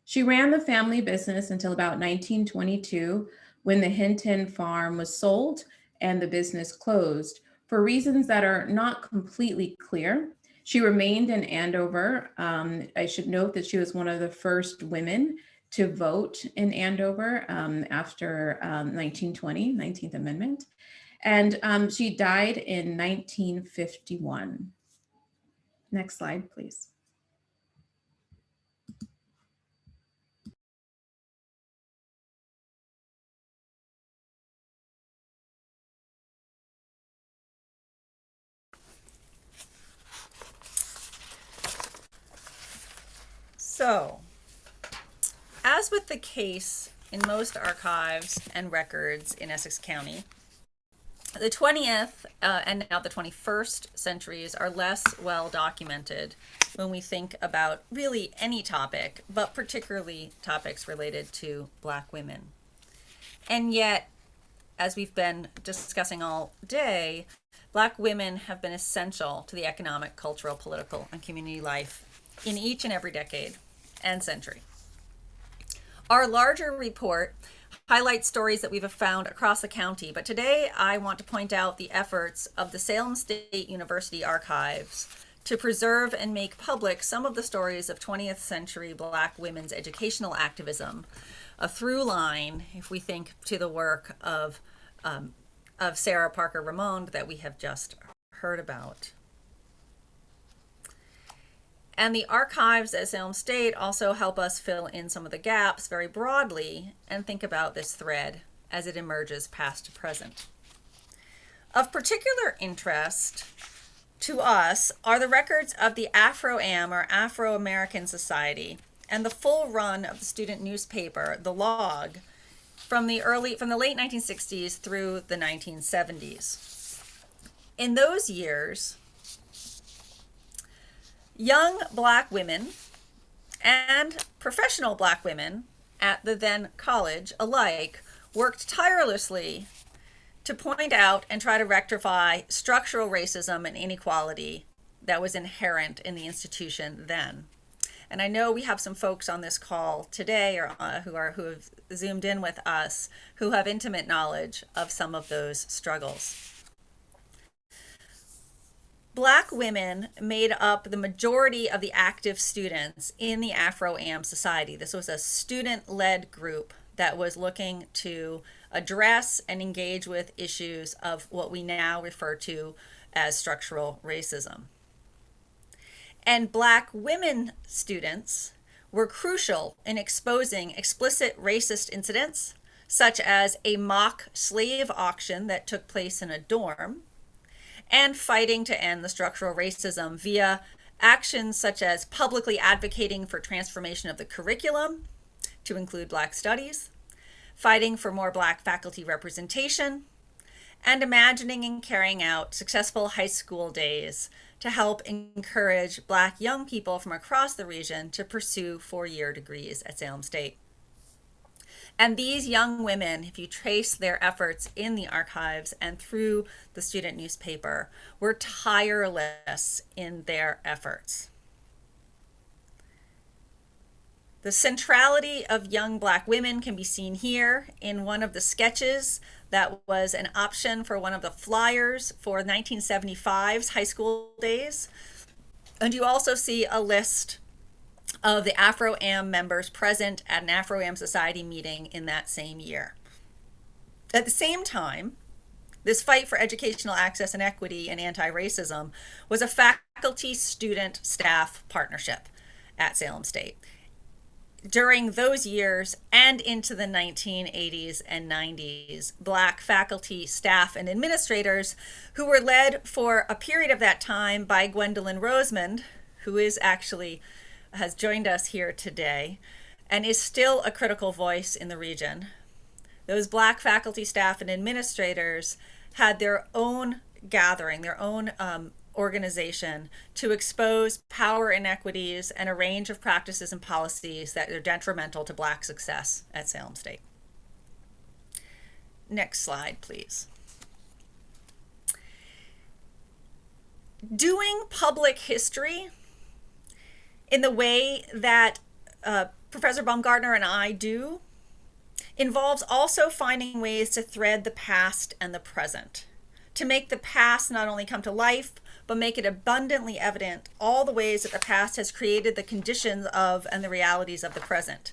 She ran the family business until about 1922, when the Hinton farm was sold and the business closed for reasons that are not completely clear. She remained in Andover. I should note that she was one of the first women to vote in Andover after 1920, 19th Amendment. And she died in 1951. Next slide, please. So, as with the case in most archives and records in Essex County, the 20th and now the 21st centuries are less well documented when we think about really any topic, but particularly topics related to Black women. And yet, as we've been discussing all day, Black women have been essential to the economic, cultural, political, and community life in each and every decade and century. Our larger report highlights stories that we've found across the county, but today I want to point out the efforts of the Salem State University archives to preserve and make public some of the stories of 20th century Black women's educational activism, a through line, if we think to the work of Sarah Parker-Ramond that we have just heard about. And the archives at Salem State also help us fill in some of the gaps very broadly and think about this thread as it emerges past to present. Of particular interest to us are the records of the Afro-Am, or Afro-American Society, and the full run of the student newspaper, The Log, from the late 1960s through the 1970s. In those years, young Black women and professional Black women at the then college alike worked tirelessly to point out and try to rectify structural racism and inequality that was inherent in the institution then. And I know we have some folks on this call today who have zoomed in with us who have intimate knowledge of some of those struggles. Black women made up the majority of the active students in the Afro-Am Society. This was a student-led group that was looking to address and engage with issues of what we now refer to as structural racism. And Black women students were crucial in exposing explicit racist incidents, such as a mock slave auction that took place in a dorm, and fighting to end the structural racism via actions such as publicly advocating for transformation of the curriculum to include Black studies, fighting for more Black faculty representation, and imagining and carrying out successful high school days to help encourage Black young people from across the region to pursue four-year degrees at Salem State. And these young women, if you trace their efforts in the archives and through the student newspaper, were tireless in their efforts. The centrality of young Black women can be seen here in one of the sketches that was an option for one of the flyers for 1975's high school days. And you also see a list of the Afro-Am members present at an Afro-Am Society meeting in that same year. At the same time, this fight for educational access and equity and anti-racism was a faculty-student-staff partnership at Salem State. During those years and into the 1980s and 90s, Black faculty, staff, and administrators who were led for a period of that time by Gwendolyn Rosemond, who has joined us here today and is still a critical voice in the region. Those Black faculty, staff, and administrators had their own gathering, their own organization to expose power inequities and a range of practices and policies that are detrimental to Black success at Salem State. Next slide, please. Doing public history in the way that Professor Baumgartner and I do involves also finding ways to thread the past and the present, to make the past not only come to life, but make it abundantly evident all the ways that the past has created the conditions of and the realities of the present.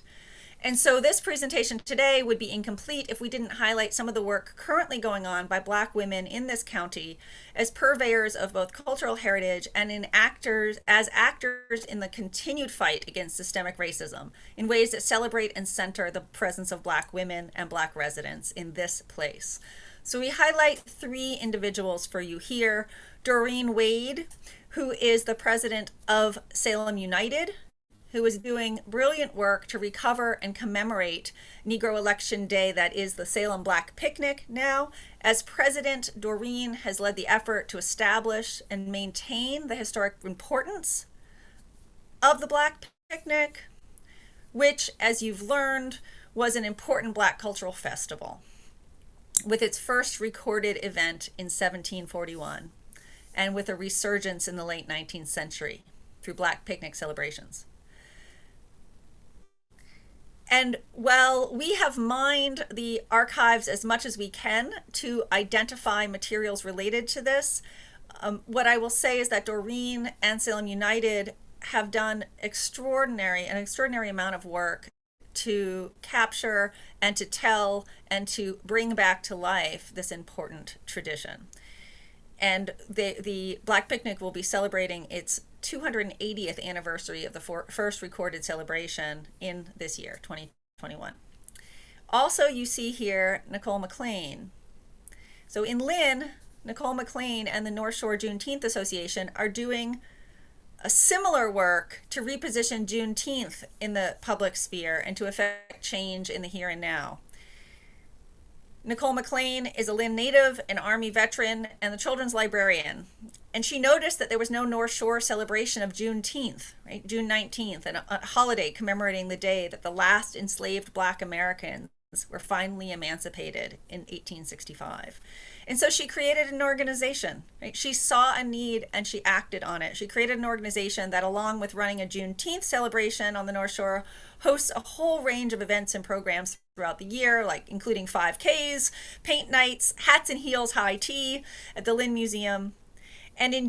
And so this presentation today would be incomplete if we didn't highlight some of the work currently going on by Black women in this county as purveyors of both cultural heritage and as actors in the continued fight against systemic racism in ways that celebrate and center the presence of Black women and Black residents in this place. So we highlight three individuals for you here. Doreen Wade, who is the president of Salem United, who is doing brilliant work to recover and commemorate Negro Election Day, that is the Salem Black Picnic now. As president, Doreen has led the effort to establish and maintain the historic importance of the Black Picnic, which, as you've learned, was an important Black cultural festival with its first recorded event in 1741 and with a resurgence in the late 19th century through Black picnic celebrations. And while we have mined the archives as much as we can to identify materials related to this, what I will say is that Doreen and Salem United have done an extraordinary amount of work to capture and to tell and to bring back to life this important tradition. And the Black Picnic will be celebrating its 280th anniversary of the first recorded celebration in this year, 2021. Also, you see here Nicole Mclean. So in Lynn, Nicole Mclean and the North Shore Juneteenth Association are doing a similar work to reposition Juneteenth in the public sphere and to effect change in the here and now. Nicole Mclean is a Lynn native, an Army veteran, and the children's librarian. And she noticed that there was no North Shore celebration of Juneteenth, right? June 19th, and a holiday commemorating the day that the last enslaved Black Americans were finally emancipated in 1865. And so she created an organization, right? She saw a need and she acted on it. She created an organization that, along with running a Juneteenth celebration on the North Shore, hosts a whole range of events and programs throughout the year, like including 5Ks, paint nights, hats and heels high tea at the Lynn Museum. And in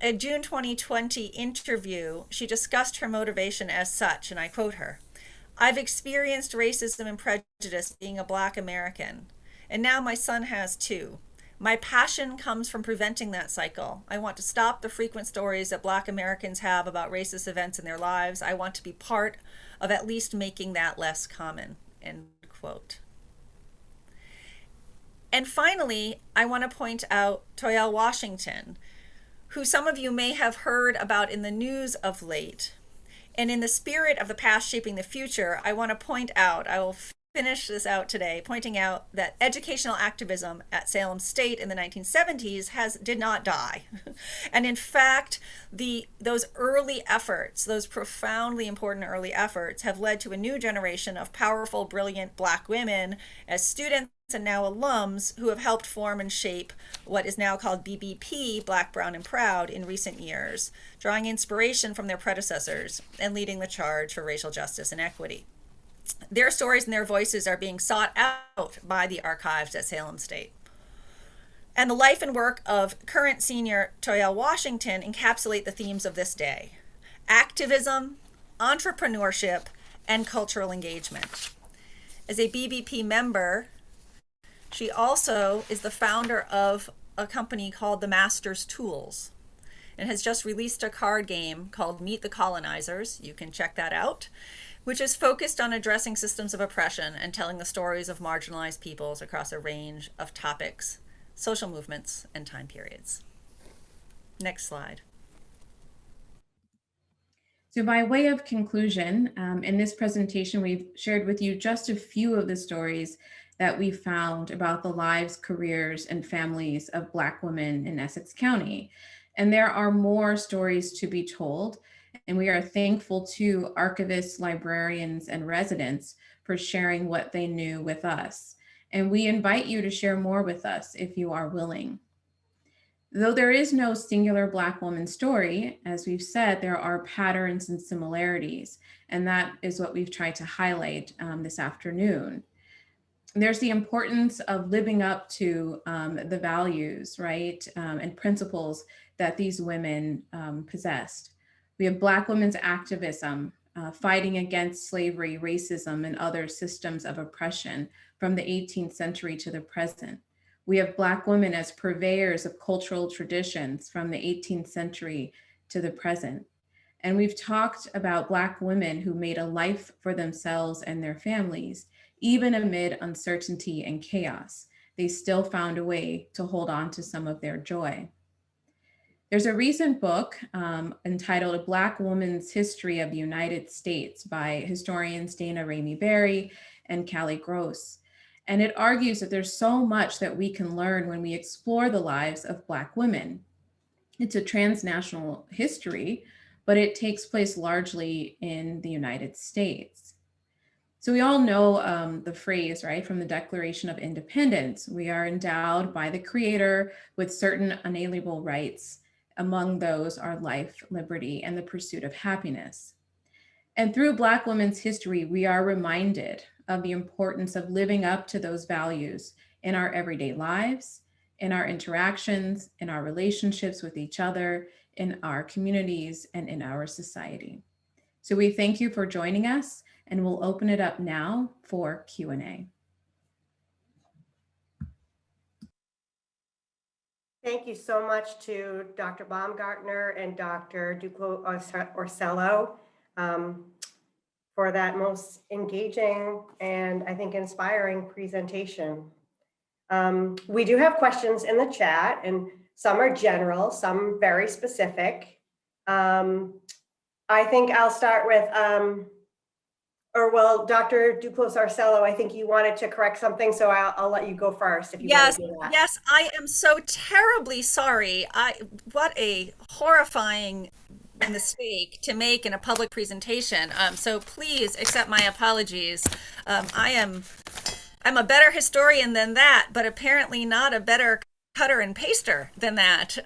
a June 2020 interview, she discussed her motivation as such, and I quote her, "I've experienced racism and prejudice being a Black American, and now my son has too. My passion comes from preventing that cycle. I want to stop the frequent stories that Black Americans have about racist events in their lives. I want to be part of at least making that less common," end quote. And finally, I want to point out Toyale Washington, who some of you may have heard about in the news of late. And in the spirit of the past shaping the future, I want to point out, I will finish this out today, pointing out that educational activism at Salem State in the 1970s did not die. And in fact, those early efforts, those profoundly important early efforts, have led to a new generation of powerful, brilliant Black women as students and now alums who have helped form and shape what is now called BBP, Black, Brown, and Proud, in recent years, drawing inspiration from their predecessors and leading the charge for racial justice and equity. Their stories and their voices are being sought out by the archives at Salem State. And the life and work of current senior Toyale Washington encapsulate the themes of this day: activism, entrepreneurship, and cultural engagement. As a BBP member, she also is the founder of a company called The Master's Tools and has just released a card game called Meet the Colonizers. You can check that out, which is focused on addressing systems of oppression and telling the stories of marginalized peoples across a range of topics, social movements, and time periods. Next slide. So by way of conclusion, in this presentation, we've shared with you just a few of the stories that we found about the lives, careers, and families of Black women in Essex County. And there are more stories to be told, and we are thankful to archivists, librarians, and residents for sharing what they knew with us. And we invite you to share more with us if you are willing. Though there is no singular Black woman story, as we've said, there are patterns and similarities, and that is what we've tried to highlight this afternoon. There's the importance of living up to the values, right, and principles that these women possessed. We have Black women's activism, fighting against slavery, racism, and other systems of oppression from the 18th century to the present. We have Black women as purveyors of cultural traditions from the 18th century to the present. And we've talked about Black women who made a life for themselves and their families, even amid uncertainty and chaos. They still found a way to hold on to some of their joy. There's a recent book entitled A Black Woman's History of the United States by historians Dana Ramey Berry and Callie Gross. And it argues that there's so much that we can learn when we explore the lives of Black women. It's a transnational history, but it takes place largely in the United States. So we all know the phrase, right, from the Declaration of Independence: we are endowed by the Creator with certain unalienable rights. Among those are life, liberty, and the pursuit of happiness. And through Black women's history, we are reminded of the importance of living up to those values in our everyday lives, in our interactions, in our relationships with each other, in our communities, and in our society. So we thank you for joining us, and we'll open it up now for Q&A. Thank you so much to Dr. Baumgartner and Dr. Duclos-Orsello for that most engaging and I think inspiring presentation. We do have questions in the chat, and some are general, some very specific. I think I'll start with, Dr. Duclos-Orsello, I think you wanted to correct something, so I'll let you go first if you want Yes, to do that. yes, I am so terribly sorry. What a horrifying mistake to make in a public presentation. So please accept my apologies. I'm a better historian than that, but apparently not a better cutter and paster than that.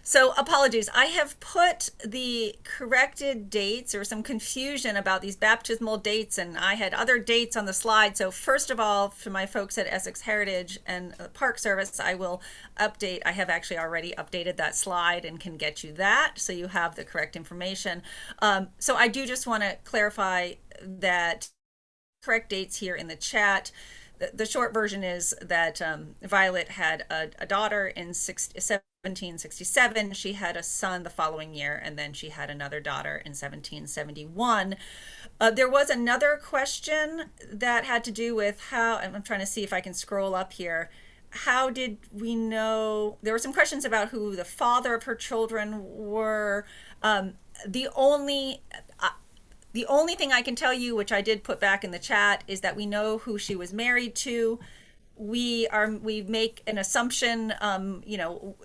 So apologies. I have put the corrected dates. There was some confusion about these baptismal dates, and I had other dates on the slide. So first of all, for my folks at Essex Heritage and the Park Service, I will update. I have actually already updated that slide and can get you that, so you have the correct information. So I do just want to clarify that correct dates here in the chat. The short version is that Violet had a daughter in 1767. She had a son the following year, and then she had another daughter in 1771. There was another question that had to do with how, and I'm trying to see if I can scroll up here. How did we know? There were some questions about who the father of her children were. The only thing I can tell you, which I did put back in the chat, is that we know who she was married to. We make an assumption,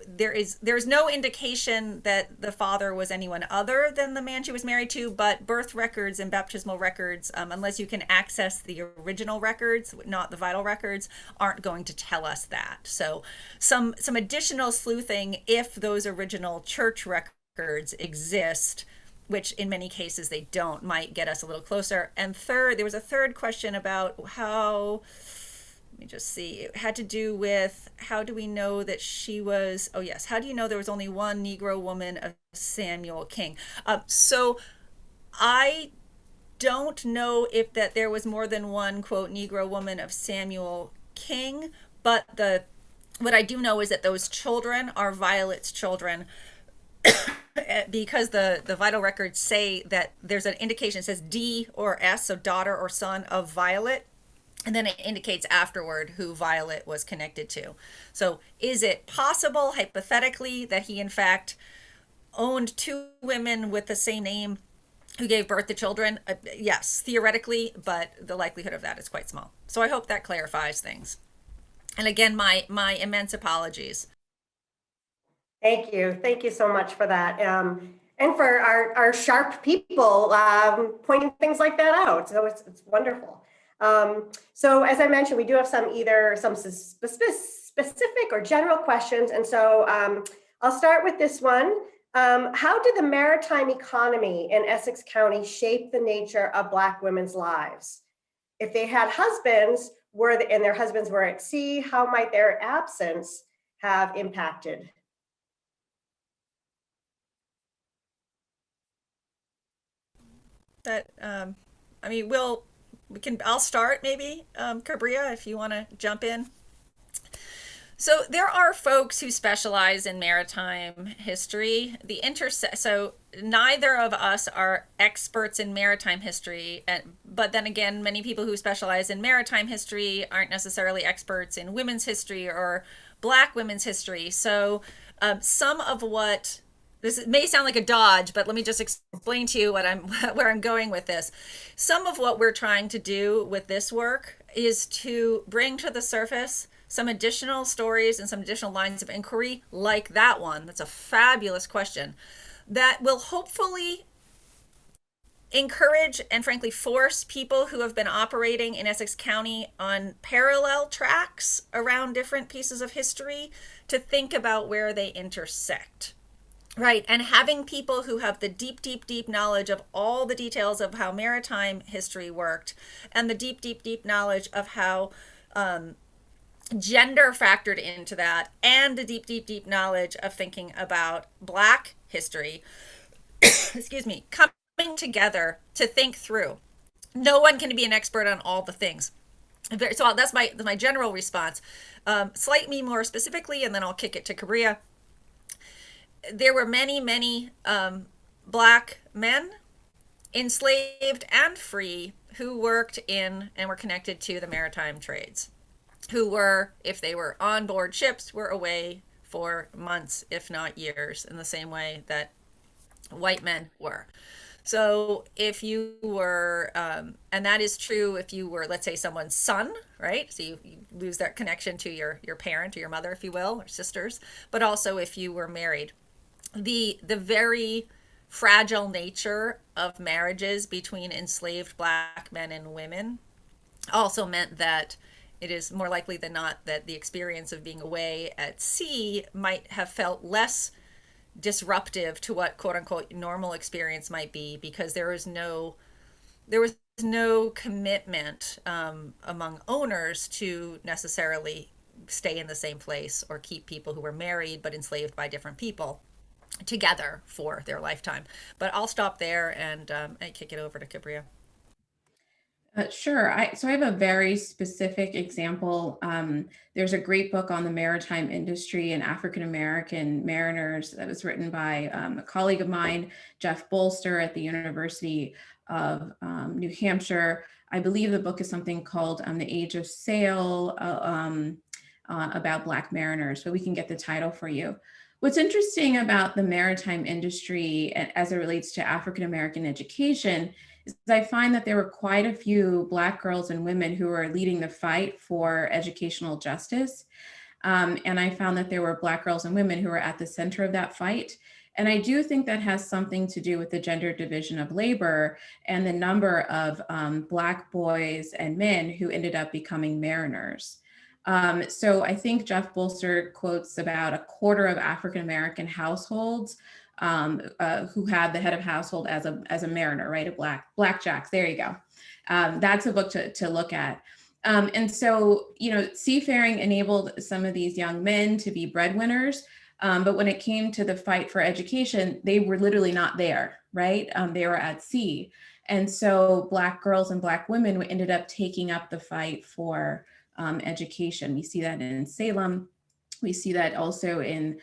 there's no indication that the father was anyone other than the man she was married to, but birth records and baptismal records, unless you can access the original records, not the vital records, aren't going to tell us that. So some additional sleuthing, if those original church records exist, which in many cases they don't, might get us a little closer. And third, there was a third question about how, let me just see, it had to do with how do we know that she was, oh yes, how do you know there was only one Negro woman of Samuel King? So I don't know if that there was more than one, quote, Negro woman of Samuel King, but what I do know is that those children are Violet's children, because the vital records say that there's an indication, it says D or S, so daughter or son of Violet, and then it indicates afterward who Violet was connected to. So is it possible, hypothetically, that he in fact owned two women with the same name who gave birth to children? Yes, theoretically, but the likelihood of that is quite small. So I hope that clarifies things. And again, my immense apologies. Thank you. Thank you so much for that. And for our sharp people pointing things like that out. So it's wonderful. So as I mentioned, we do have some specific or general questions. And so I'll start with this one. How did the maritime economy in Essex County shape the nature of Black women's lives? If they had husbands and their husbands were at sea, how might their absence have impacted? That I'll start maybe, Cabria, if you want to jump in. So there are folks who specialize in maritime history. So neither of us are experts in maritime history, but then again, many people who specialize in maritime history aren't necessarily experts in women's history or Black women's history. So some of what this may sound like a dodge, but let me just explain to you where I'm going with this. Some of what we're trying to do with this work is to bring to the surface some additional stories and some additional lines of inquiry like that one. That's a fabulous question that will hopefully encourage and frankly force people who have been operating in Essex County on parallel tracks around different pieces of history to think about where they intersect. Right, and having people who have the deep, deep, deep knowledge of all the details of how maritime history worked, and the deep, deep, deep knowledge of how gender factored into that, and the deep, deep, deep knowledge of thinking about Black history, excuse me, coming together to think through. No one can be an expert on all the things. So that's my general response. Slightly more specifically, and then I'll kick it to Cabria. There were many, many Black men, enslaved and free, who worked in and were connected to the maritime trades, who were, if they were on board ships, were away for months, if not years, in the same way that white men were. So if you were, and that is true if you were, let's say, someone's son, right? So you lose that connection to your parent or your mother, if you will, or sisters, but also if you were married. The very fragile nature of marriages between enslaved black men and women also meant that it is more likely than not that the experience of being away at sea might have felt less disruptive to what quote unquote normal experience might be, because there was no commitment among owners to necessarily stay in the same place or keep people who were married but enslaved by different people together for their lifetime. But I'll stop there and kick it over to Kabria. Sure. So I have a very specific example. There's a great book on the maritime industry and African-American mariners that was written by a colleague of mine, Jeff Bolster at the University of New Hampshire. I believe the book is something called The Age of Sail, about Black mariners, but we can get the title for you. What's interesting about the maritime industry as it relates to African-American education is I find that there were quite a few Black girls and women who were leading the fight for educational justice. And I found that there were Black girls and women who were at the center of that fight. And I do think that has something to do with the gender division of labor and the number of Black boys and men who ended up becoming mariners. So I think Jeff Bolster quotes about a quarter of African-American households who had the head of household as a mariner, right? A blackjacks. There you go. That's a book to look at. And so, seafaring enabled some of these young men to be breadwinners. But when it came to the fight for education, they were literally not there, right? They were at sea. And so Black girls and Black women ended up taking up the fight for education. We see that in Salem. We see that also in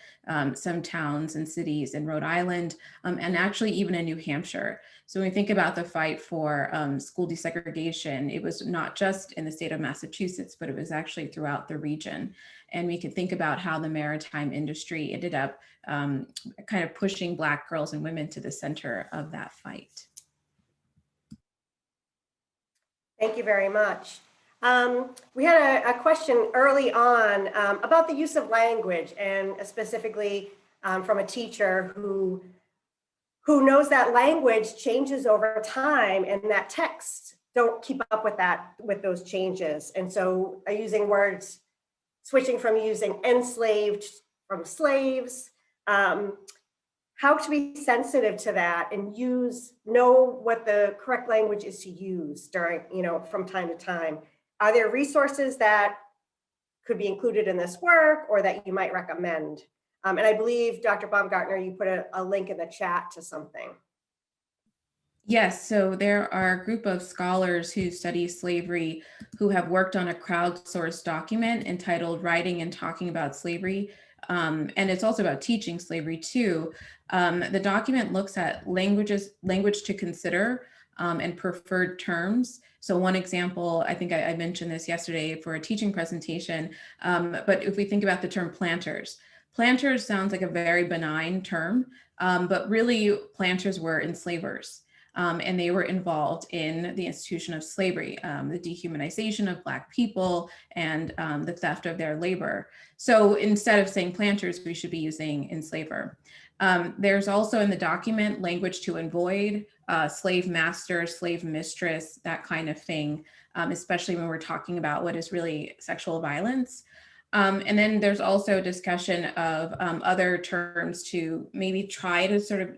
some towns and cities in Rhode Island, and actually even in New Hampshire. So when we think about the fight for school desegregation, it was not just in the state of Massachusetts, but it was actually throughout the region. And we could think about how the maritime industry ended up kind of pushing Black girls and women to the center of that fight. Thank you very much. We had a question early on about the use of language, and specifically from a teacher who knows that language changes over time and that texts don't keep up with those changes. And so using words, switching from using enslaved from slaves, how to be sensitive to that and know what the correct language is to use during, from time to time. Are there resources that could be included in this work or that you might recommend? And I believe, Dr. Baumgartner, you put a link in the chat to something. Yes, so there are a group of scholars who study slavery who have worked on a crowdsourced document entitled Writing and Talking About Slavery. And it's also about teaching slavery too. The document looks at language to consider and preferred terms. So one example, I think I mentioned this yesterday for a teaching presentation, but if we think about the term planters sounds like a very benign term, but really planters were enslavers. And they were involved in the institution of slavery, the dehumanization of Black people and the theft of their labor. So instead of saying planters, we should be using enslaver. There's also in the document language to avoid, slave master, slave mistress, that kind of thing, especially when we're talking about what is really sexual violence. And then there's also a discussion of other terms to maybe try to sort of,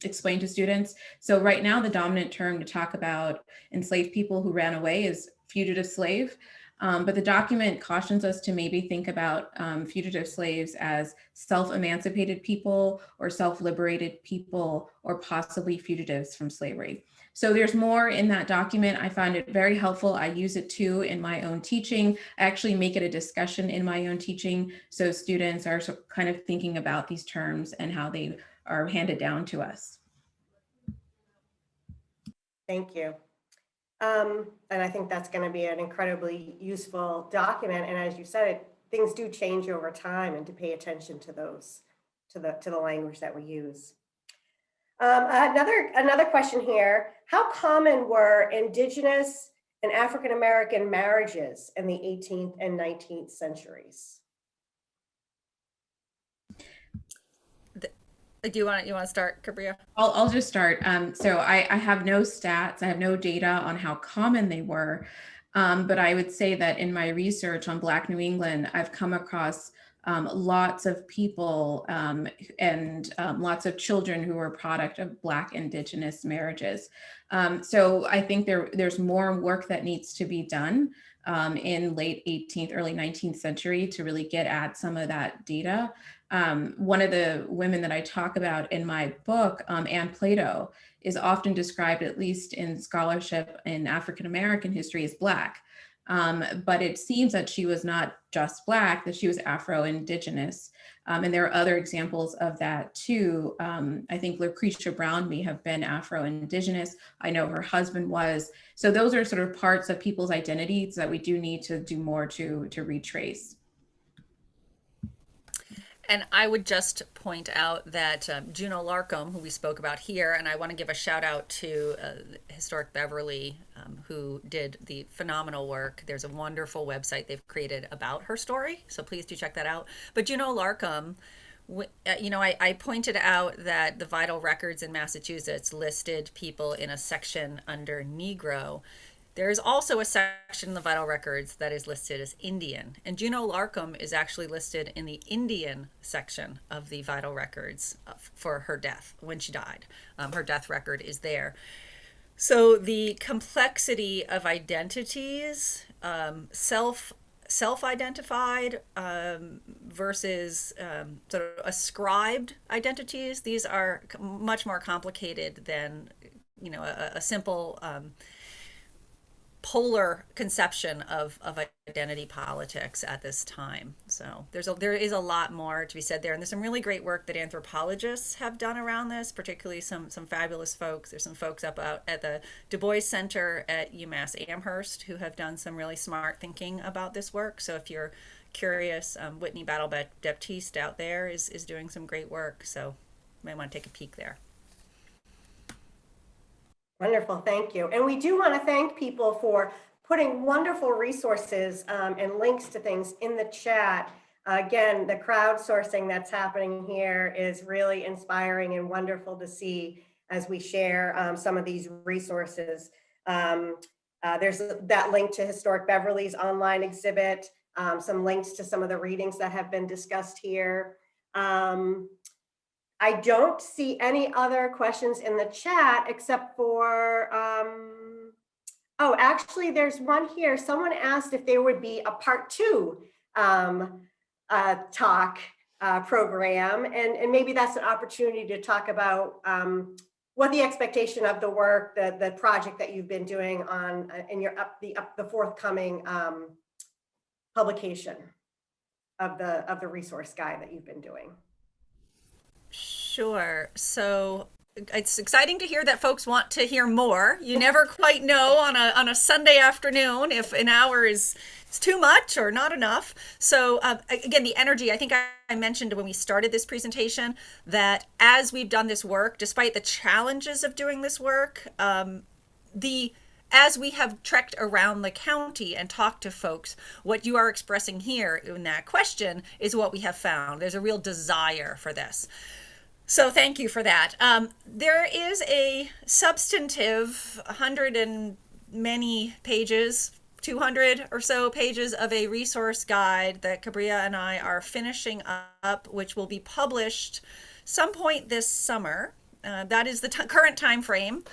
explain to students. So right now, the dominant term to talk about enslaved people who ran away is fugitive slave. But the document cautions us to maybe think about fugitive slaves as self-emancipated people or self-liberated people or possibly fugitives from slavery. So there's more in that document. I found it very helpful. I use it too in my own teaching. I actually make it a discussion in my own teaching. So students are kind of thinking about these terms and how they are handed down to us. Thank you. And I think that's going to be an incredibly useful document. And as you said, things do change over time, and to pay attention to those, to the language that we use. Another question here. How common were Indigenous and African-American marriages in the 18th and 19th centuries? Do you want to start, Kabria? I'll just start. So I have no stats. I have no data on how common they were. But I would say that in my research on Black New England, I've come across lots of people and lots of children who were a product of Black Indigenous marriages. So I think there's more work that needs to be done in late 18th, early 19th century to really get at some of that data. One of the women that I talk about in my book, Anne Plato, is often described, at least in scholarship in African-American history, as Black. But it seems that she was not just Black, that she was Afro-Indigenous. And there are other examples of that too. I think Lucretia Brown may have been Afro-Indigenous. I know her husband was. So those are sort of parts of people's identities that we do need to do more to retrace. And I would just point out that Juno Larkham, who we spoke about here, and I want to give a shout out to Historic Beverly, who did the phenomenal work. There's a wonderful website they've created about her story, so please do check that out. But Juno Larkham, I pointed out that the vital records in Massachusetts listed people in a section under Negro. There is also a section in the vital records that is listed as Indian, and Juno Larkham is actually listed in the Indian section of the vital records for her death when she died. Her death record is there. So the complexity of identities, self-identified versus sort of ascribed identities, these are much more complicated than a simple polar conception of identity politics at this time. So there is a lot more to be said there, and there's some really great work that anthropologists have done around this, particularly some fabulous folks. There's some folks up out at the Du Bois Center at UMass Amherst who have done some really smart thinking about this work. So if you're curious, Whitney Battle Baptiste out there is doing some great work, so you might want to take a peek there. Wonderful, thank you. And we do want to thank people for putting wonderful resources and links to things in the chat. Again, the crowdsourcing that's happening here is really inspiring and wonderful to see as we share some of these resources. There's that link to Historic Beverly's online exhibit, some links to some of the readings that have been discussed here. I don't see any other questions in the chat except for, oh, actually there's one here. Someone asked if there would be a part 2 talk program, and maybe that's an opportunity to talk about what the expectation of the work, the project that you've been doing on in the forthcoming publication of the resource guide that you've been doing. Sure. So it's exciting to hear that folks want to hear more. You never quite know on a Sunday afternoon if an hour is too much or not enough. So again, the energy, I think I mentioned when we started this presentation that as we've done this work, despite the challenges of doing this work, as we have trekked around the county and talked to folks, what you are expressing here in that question is what we have found. There's a real desire for this. So thank you for that. There is a substantive 100 and many pages, 200 or so pages of a resource guide that Kabria and I are finishing up, which will be published some point this summer. That is the current time frame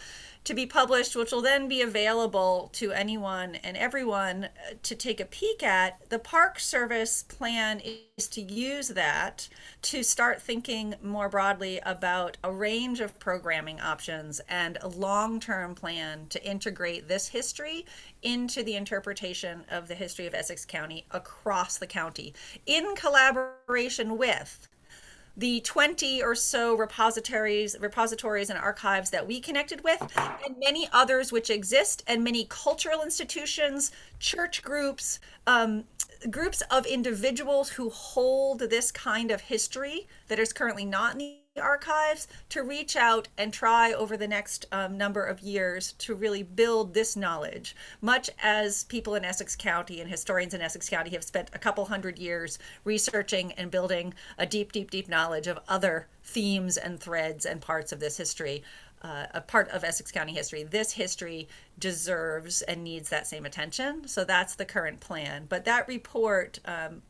to be published, which will then be available to anyone and everyone to take a peek at. The Park Service plan is to use that to start thinking more broadly about a range of programming options and a long-term plan to integrate this history into the interpretation of the history of Essex County across the county, in collaboration with the 20 or so repositories and archives that we connected with, and many others which exist, and many cultural institutions, church groups, groups of individuals who hold this kind of history that is currently not in the archives to reach out and try over the next number of years to really build this knowledge, much as people in Essex County and historians in Essex County have spent a couple hundred years researching and building a deep, deep, deep knowledge of other themes and threads and parts of this history. A part of Essex County history. This history deserves and needs that same attention. So that's the current plan. But that report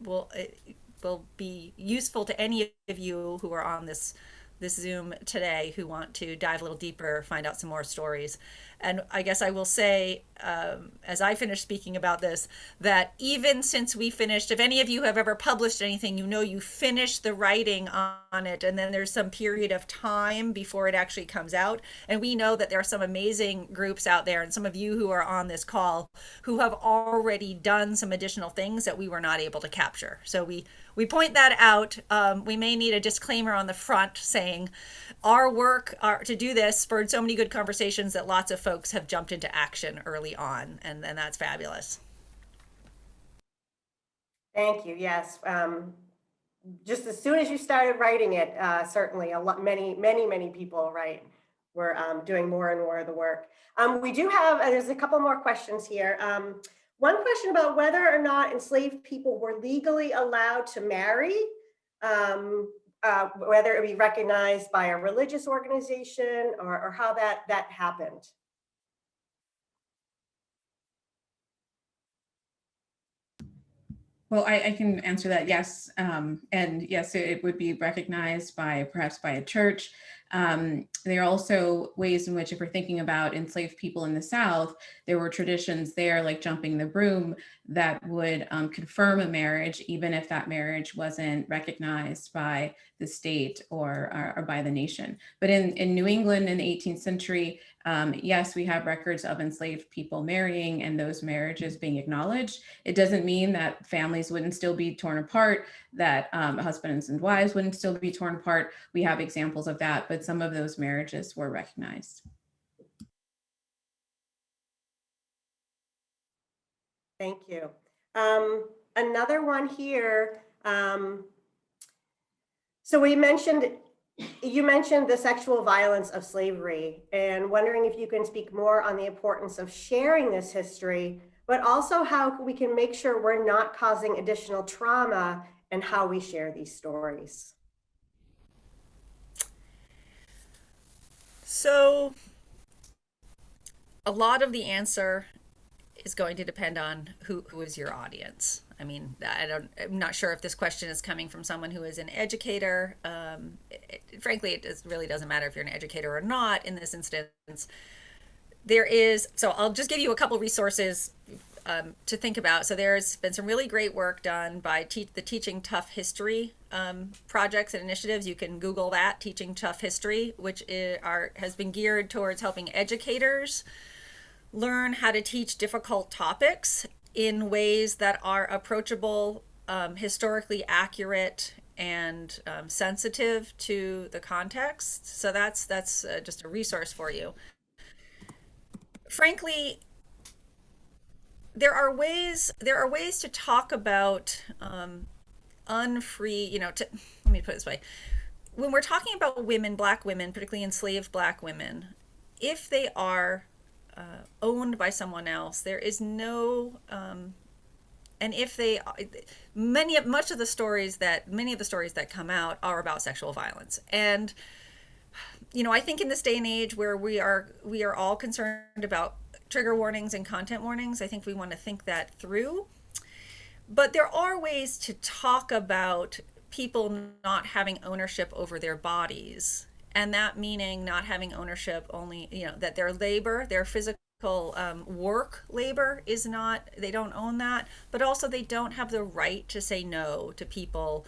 will be useful to any of you who are on this Zoom today who want to dive a little deeper, find out some more stories. And I guess I will say, as I finish speaking about this, that even since we finished, if any of you have ever published anything, you know you finish the writing on it, and then there's some period of time before it actually comes out. And we know that there are some amazing groups out there, and some of you who are on this call, who have already done some additional things that we were not able to capture. So we point that out. We may need a disclaimer on the front saying our work to do this spurred so many good conversations that lots of folks have jumped into action early on, and that's fabulous. Thank you. Yes. Just as soon as you started writing it, certainly many people, right, were doing more and more of the work. We do have, there's a couple more questions here. One question about whether or not enslaved people were legally allowed to marry, whether it be recognized by a religious organization or how that happened. Well, I can answer that, yes. And yes, it would be recognized perhaps by a church. There are also ways in which, if we're thinking about enslaved people in the South, there were traditions there like jumping the broom that would confirm a marriage, even if that marriage wasn't recognized by the state or by the nation. But in New England in the 18th century, yes, we have records of enslaved people marrying and those marriages being acknowledged. It doesn't mean that families wouldn't still be torn apart, that husbands and wives wouldn't still be torn apart. We have examples of that, but some of those marriages were recognized. Thank you. Another one here. So you mentioned the sexual violence of slavery, and wondering if you can speak more on the importance of sharing this history, but also how we can make sure we're not causing additional trauma and how we share these stories. So a lot of the answer is going to depend on who is your audience. I mean, I'm not sure if this question is coming from someone who is an educator. Frankly, it really doesn't matter if you're an educator or not in this instance. So I'll just give you a couple resources to think about. So there's been some really great work done by the Teaching Tough History projects and initiatives. You can Google that, Teaching Tough History, which has been geared towards helping educators learn how to teach difficult topics in ways that are approachable, historically accurate, and sensitive to the context. So that's just a resource for you. Frankly, there are ways to talk about unfree, let me put it this way. When we're talking about women, Black women, particularly enslaved Black women, if they are owned by someone else, there is no, and if they, many of the stories that come out are about sexual violence. And, I think in this day and age where we are all concerned about trigger warnings and content warnings, I think we want to think that through. But there are ways to talk about people not having ownership over their bodies. And that meaning not having ownership only, that their labor, their physical work labor is not, they don't own that, but also they don't have the right to say no to people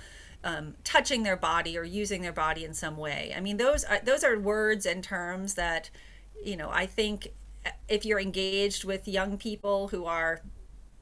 touching their body or using their body in some way. I mean, those are words and terms that, I think if you're engaged with young people who are,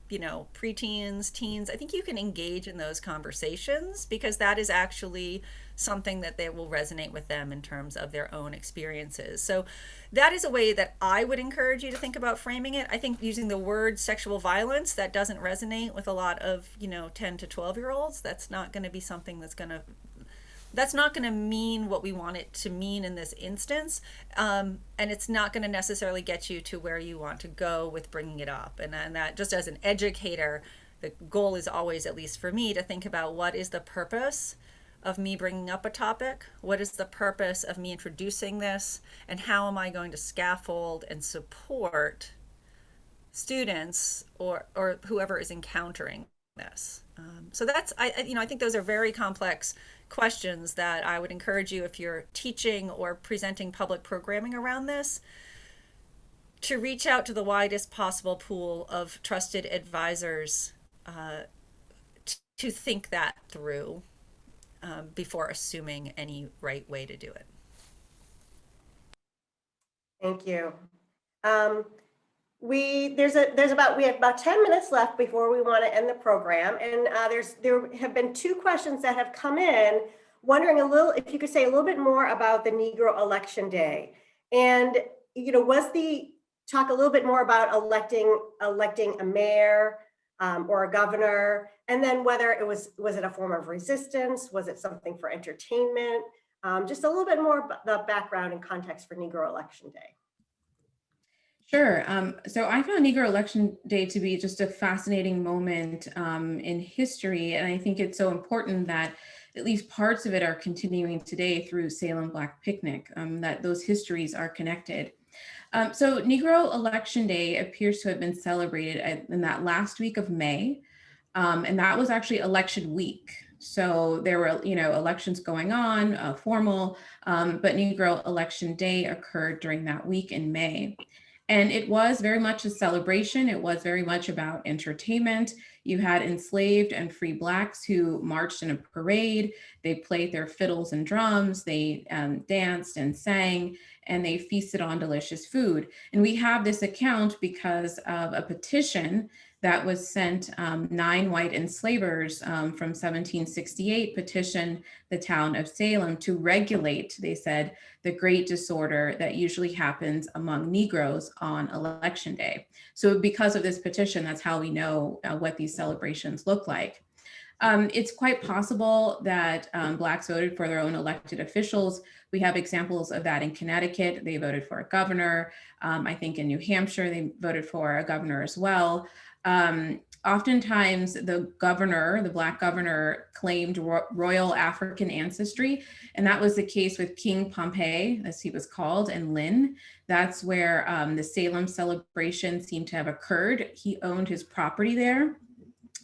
preteens, teens, I think you can engage in those conversations because that is actually something that they will resonate with them in terms of their own experiences. So that is a way that I would encourage you to think about framing it. I think using the word sexual violence, that doesn't resonate with a lot of, 10 to 12-year-olds. That's not going to be something that's going to that's not going to mean what we want it to mean in this instance. And it's not going to necessarily get you to where you want to go with bringing it up. And that, just as an educator, the goal is always, at least for me, to think about what is the purpose of me bringing up a topic? What is the purpose of me introducing this? And how am I going to scaffold and support students or whoever is encountering this? So that's, I think those are very complex questions that I would encourage you, if you're teaching or presenting public programming around this, to reach out to the widest possible pool of trusted advisors to think that through before assuming any right way to do it. Thank you. We have about 10 minutes left before we want to end the program, and there have been two questions that have come in, wondering if you could say a little bit more about the Negro Election Day, and talk a little bit more about electing a mayor or a governor, and then whether it was it a form of resistance, was it something for entertainment, just a little bit more about the background and context for Negro Election Day. Sure. So I found Negro Election Day to be just a fascinating moment in history. And I think it's so important that at least parts of it are continuing today through Salem Black Picnic, that those histories are connected. So Negro Election Day appears to have been celebrated in that last week of May. And that was actually election week. So there were, elections going on, formal, but Negro Election Day occurred during that week in May. And it was very much a celebration. It was very much about entertainment. You had enslaved and free Blacks who marched in a parade. They played their fiddles and drums. They danced and sang, and they feasted on delicious food. And we have this account because of a petition that was sent. 9 white enslavers from 1768 petitioned the town of Salem to regulate, they said, the great disorder that usually happens among Negroes on election day. So because of this petition, that's how we know what these celebrations look like. It's quite possible that Blacks voted for their own elected officials. We have examples of that in Connecticut. They voted for a governor. I think in New Hampshire, they voted for a governor as well. Oftentimes the governor, the Black governor, claimed royal African ancestry. And that was the case with King Pompey, as he was called, and Lynn. That's where the Salem celebration seemed to have occurred. He owned his property there.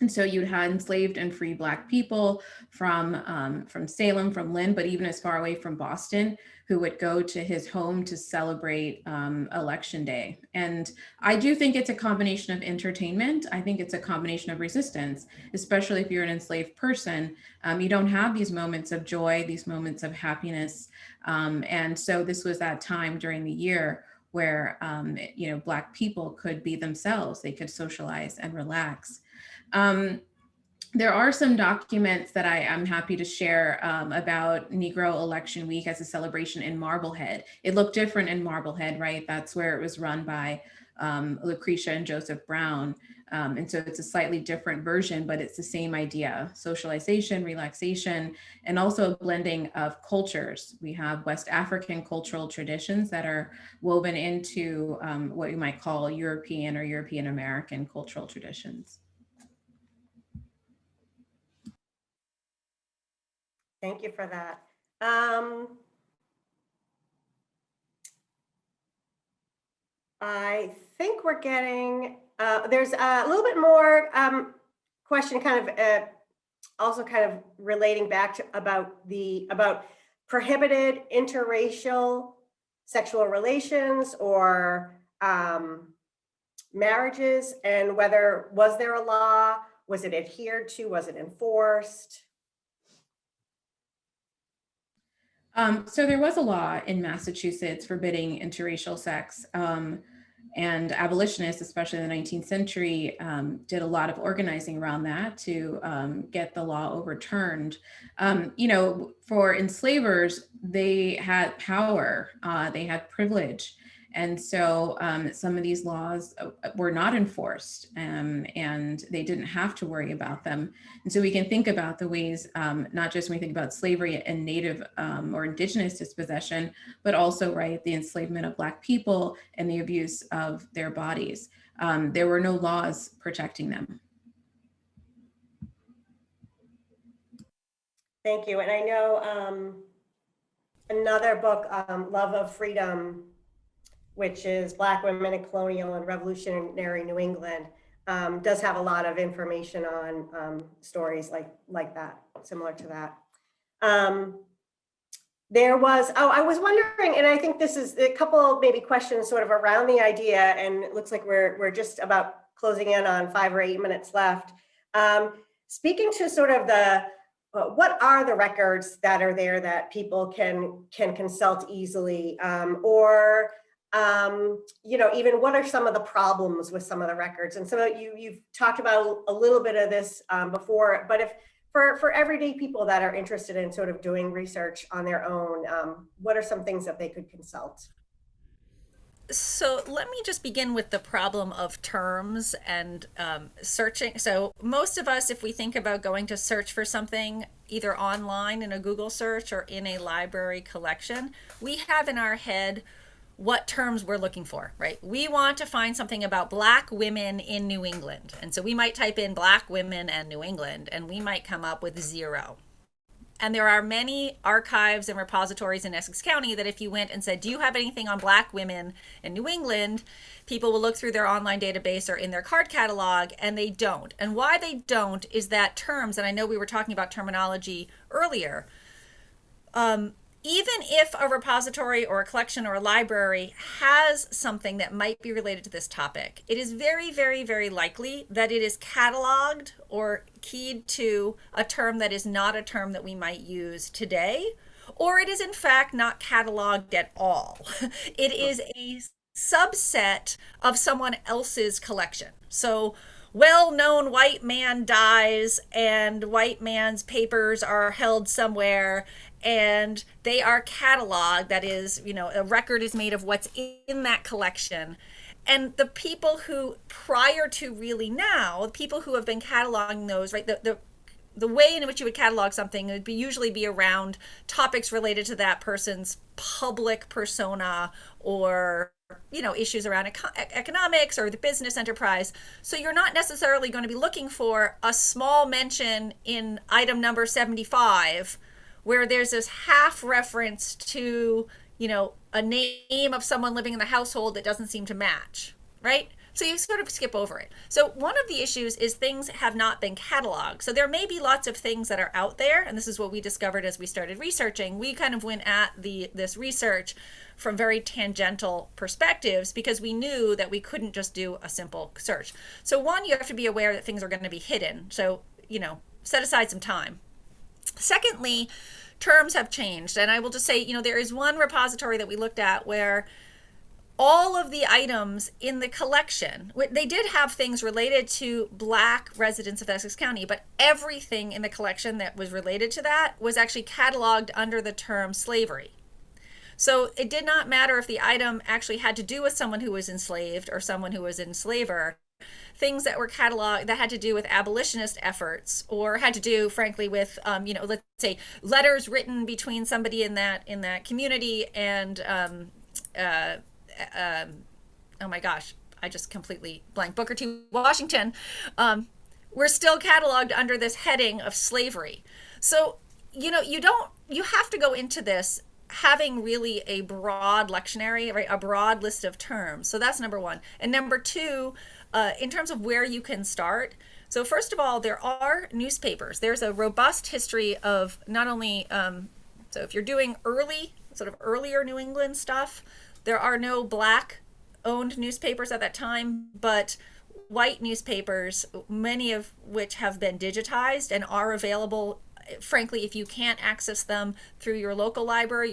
And so you had enslaved and free Black people from Salem, from Lynn, but even as far away from Boston, who would go to his home to celebrate Election Day. And I do think it's a combination of entertainment. I think it's a combination of resistance, especially if you're an enslaved person. You don't have these moments of joy, these moments of happiness. And so this was that time during the year where Black people could be themselves. They could socialize and relax. There are some documents that I'm happy to share about Negro Election Week as a celebration in Marblehead. It looked different in Marblehead, right? That's where it was run by Lucretia and Joseph Brown. And so it's a slightly different version, but it's the same idea: socialization, relaxation, and also a blending of cultures. We have West African cultural traditions that are woven into what you might call European or European American cultural traditions. Thank you for that. I think we're getting, there's a little bit more question also relating back to about prohibited interracial sexual relations or marriages, and was there a law? Was it adhered to? Was it enforced? So there was a law in Massachusetts forbidding interracial sex, and abolitionists, especially in the 19th century, did a lot of organizing around that to get the law overturned. For enslavers, they had power, they had privilege, And so some of these laws were not enforced, and they didn't have to worry about them. And so we can think about the ways, not just when we think about slavery and Native or Indigenous dispossession, but also, right, the enslavement of Black people and the abuse of their bodies. There were no laws protecting them. Thank you. And I know another book, Love of Freedom, which is Black Women in Colonial and Revolutionary New England, does have a lot of information on stories like that, similar to that. There was, I was wondering, and I think this is a couple maybe questions sort of around the idea, and it looks like we're just about closing in on 5 or 8 minutes left. Speaking to sort of the, what are the records that are there that people can consult easily, or you know, even what are some of the problems with some of the records? And so you've talked about a little bit of this before, but if for everyday people that are interested in sort of doing research on their own, what are some things that they could consult? So let me just begin with the problem of terms and searching. So most of us, if we think about going to search for something, either online in a Google search or in a library collection, we have in our head what terms we're looking for, right? We want to find something about Black women in New England. And so we might type in Black women and New England, and we might come up with 0. And there are many archives and repositories in Essex County that if you went and said, do you have anything on Black women in New England? People will look through their online database or in their card catalog, and they don't. And why they don't is that terms, and I know we were talking about terminology earlier, even if a repository or a collection or a library has something that might be related to this topic, it is very, very, very likely that it is cataloged or keyed to a term that is not a term that we might use today, or it is in fact not cataloged at all. It is a subset of someone else's collection. So well-known white man dies and white man's papers are held somewhere and they are cataloged. That is, you know, a record is made of what's in that collection. And the people who, prior to really now, the people who have been cataloging those, right, the way in which you would catalog something would usually be around topics related to that person's public persona or, you know, issues around economics or the business enterprise. So you're not necessarily going to be looking for a small mention in item number 75 where there's this half reference to, you know, a name of someone living in the household that doesn't seem to match, right? So you sort of skip over it. So one of the issues is things have not been cataloged. So there may be lots of things that are out there, and this is what we discovered as we started researching. We kind of went at this research from very tangential perspectives because we knew that we couldn't just do a simple search. So one, you have to be aware that things are going to be hidden. So, you know, set aside some time. Secondly, terms have changed. And I will just say, you know, there is one repository that we looked at where all of the items in the collection, they did have things related to Black residents of Essex County, but everything in the collection that was related to that was actually cataloged under the term slavery. So it did not matter if the item actually had to do with someone who was enslaved or someone who was an enslaver. Things that were cataloged that had to do with abolitionist efforts or had to do, frankly, with, you know, let's say letters written between somebody in that community and, oh my gosh, I just completely blanked. Booker T. Washington, we're still cataloged under this heading of slavery. So, you know, you have to go into this having really a broad lectionary, right? A broad list of terms. So that's number one. And number two, in terms of where you can start. So first of all, there are newspapers. There's a robust history of not only, so if you're doing earlier New England stuff, there are no Black owned newspapers at that time, but white newspapers, many of which have been digitized and are available. Frankly, if you can't access them through your local library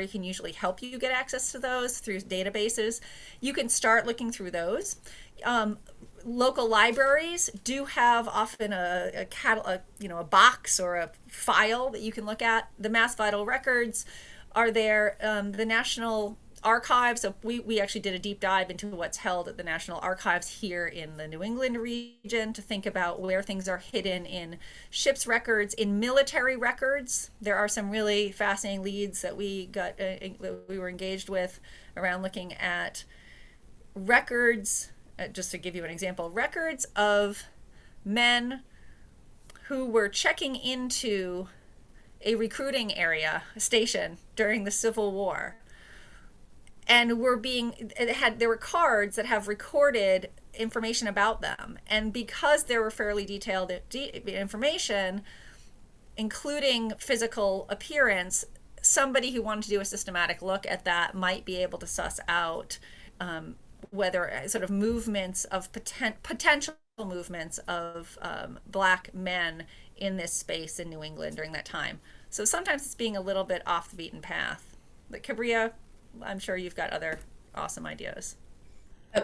can usually help you get access to those through databases. You can start looking through those. Local libraries do have often a box or a file that you can look at. The Mass Vital Records are there. The National archives. So we actually did a deep dive into what's held at the National Archives here in the New England region to think about where things are hidden in ships' records, in military records. There are some really fascinating leads that we were engaged with around looking at records, just to give you an example, records of men who were checking into a recruiting area, a station during the Civil War, and there were cards that have recorded information about them. And because there were fairly detailed information, including physical appearance, somebody who wanted to do a systematic look at that might be able to suss out whether sort of movements of potential movements of Black men in this space in New England during that time. So sometimes it's being a little bit off the beaten path. But Kabria, I'm sure you've got other awesome ideas.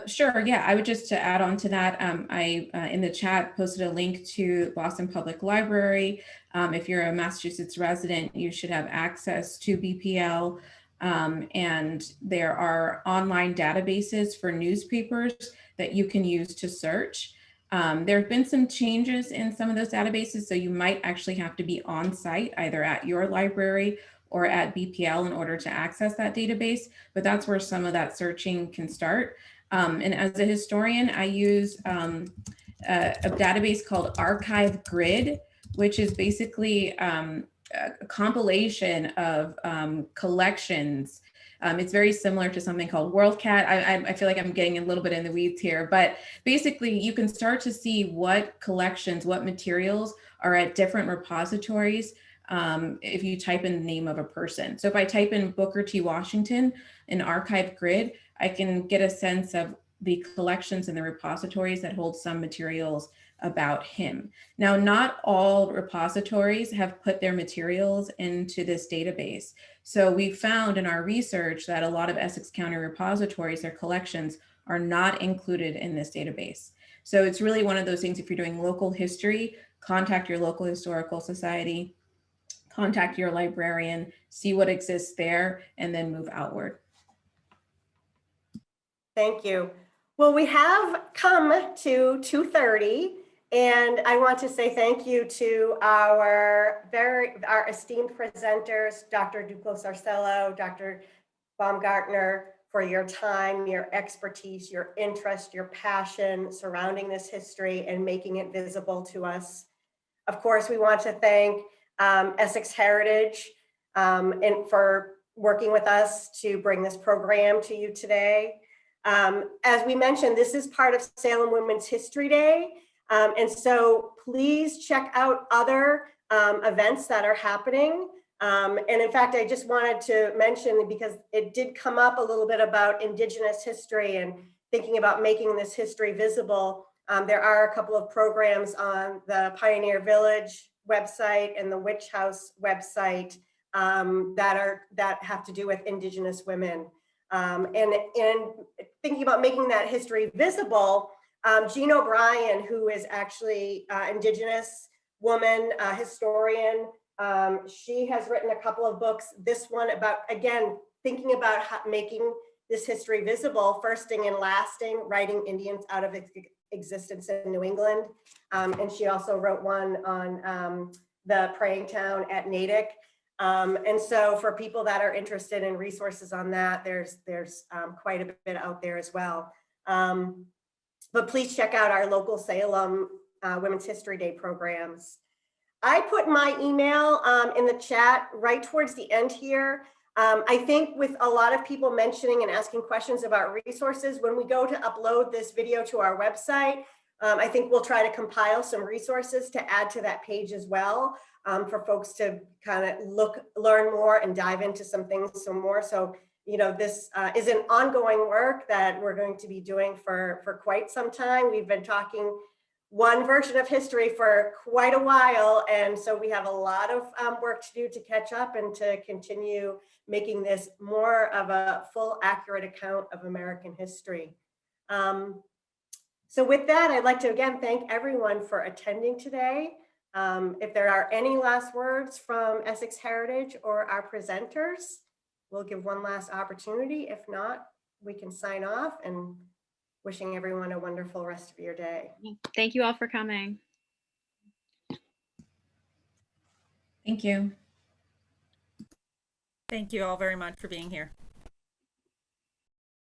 Sure, yeah, I would just to add on to that, I in the chat posted a link to Boston Public Library. If you're a Massachusetts resident, you should have access to BPL. And there are online databases for newspapers that you can use to search. There have been some changes in some of those databases, so you might actually have to be on site, either at your library or at BPL in order to access that database, but that's where some of that searching can start. And as a historian, I use a database called Archive Grid, which is basically a compilation of collections. It's very similar to something called WorldCat. I feel like I'm getting a little bit in the weeds here, but basically you can start to see what collections, what materials are at different repositories if you type in the name of a person. So if I type in Booker T. Washington in Archive Grid, I can get a sense of the collections and the repositories that hold some materials about him. Now, not all repositories have put their materials into this database. So we found in our research that a lot of Essex County repositories, their collections are not included in this database. So it's really one of those things, if you're doing local history, contact your local historical society, contact your librarian, see what exists there, and then move outward. Thank you. Well, we have come to 2:30, and I want to say thank you to our esteemed presenters, Dr. Duclos-Orsello, Dr. Baumgartner, for your time, your expertise, your interest, your passion surrounding this history and making it visible to us. Of course, we want to thank Essex Heritage and for working with us to bring this program to you today. As we mentioned, this is part of Salem Women's History Day. And so please check out other events that are happening. And in fact, I just wanted to mention, because it did come up a little bit about Indigenous history and thinking about making this history visible. There are a couple of programs on the Pioneer Village website and the Witch House website that have to do with Indigenous women. And thinking about making that history visible, Jean O'Brien, who is actually Indigenous woman, historian, she has written a couple of books. This one about, again, thinking about making this history visible, firsting and lasting, writing Indians out of existence in New England. And she also wrote one on the praying town at Natick. And so for people that are interested in resources on that, there's quite a bit out there as well. But please check out our local Salem Women's History Day programs. I put my email in the chat right towards the end here. I think with a lot of people mentioning and asking questions about resources, when we go to upload this video to our website, I think we'll try to compile some resources to add to that page as well, for folks to kind of learn more and dive into some things some more. So, you know, this is an ongoing work that we're going to be doing for quite some time. We've been talking one version of history for quite a while. And so we have a lot of work to do to catch up and to continue making this more of a full, accurate account of American history. So with that, I'd like to again thank everyone for attending today. If there are any last words from Essex Heritage or our presenters. we'll give one last opportunity. If not, we can sign off, and wishing everyone a wonderful rest of your day. Thank you all for coming. Thank you. Thank you all very much for being here.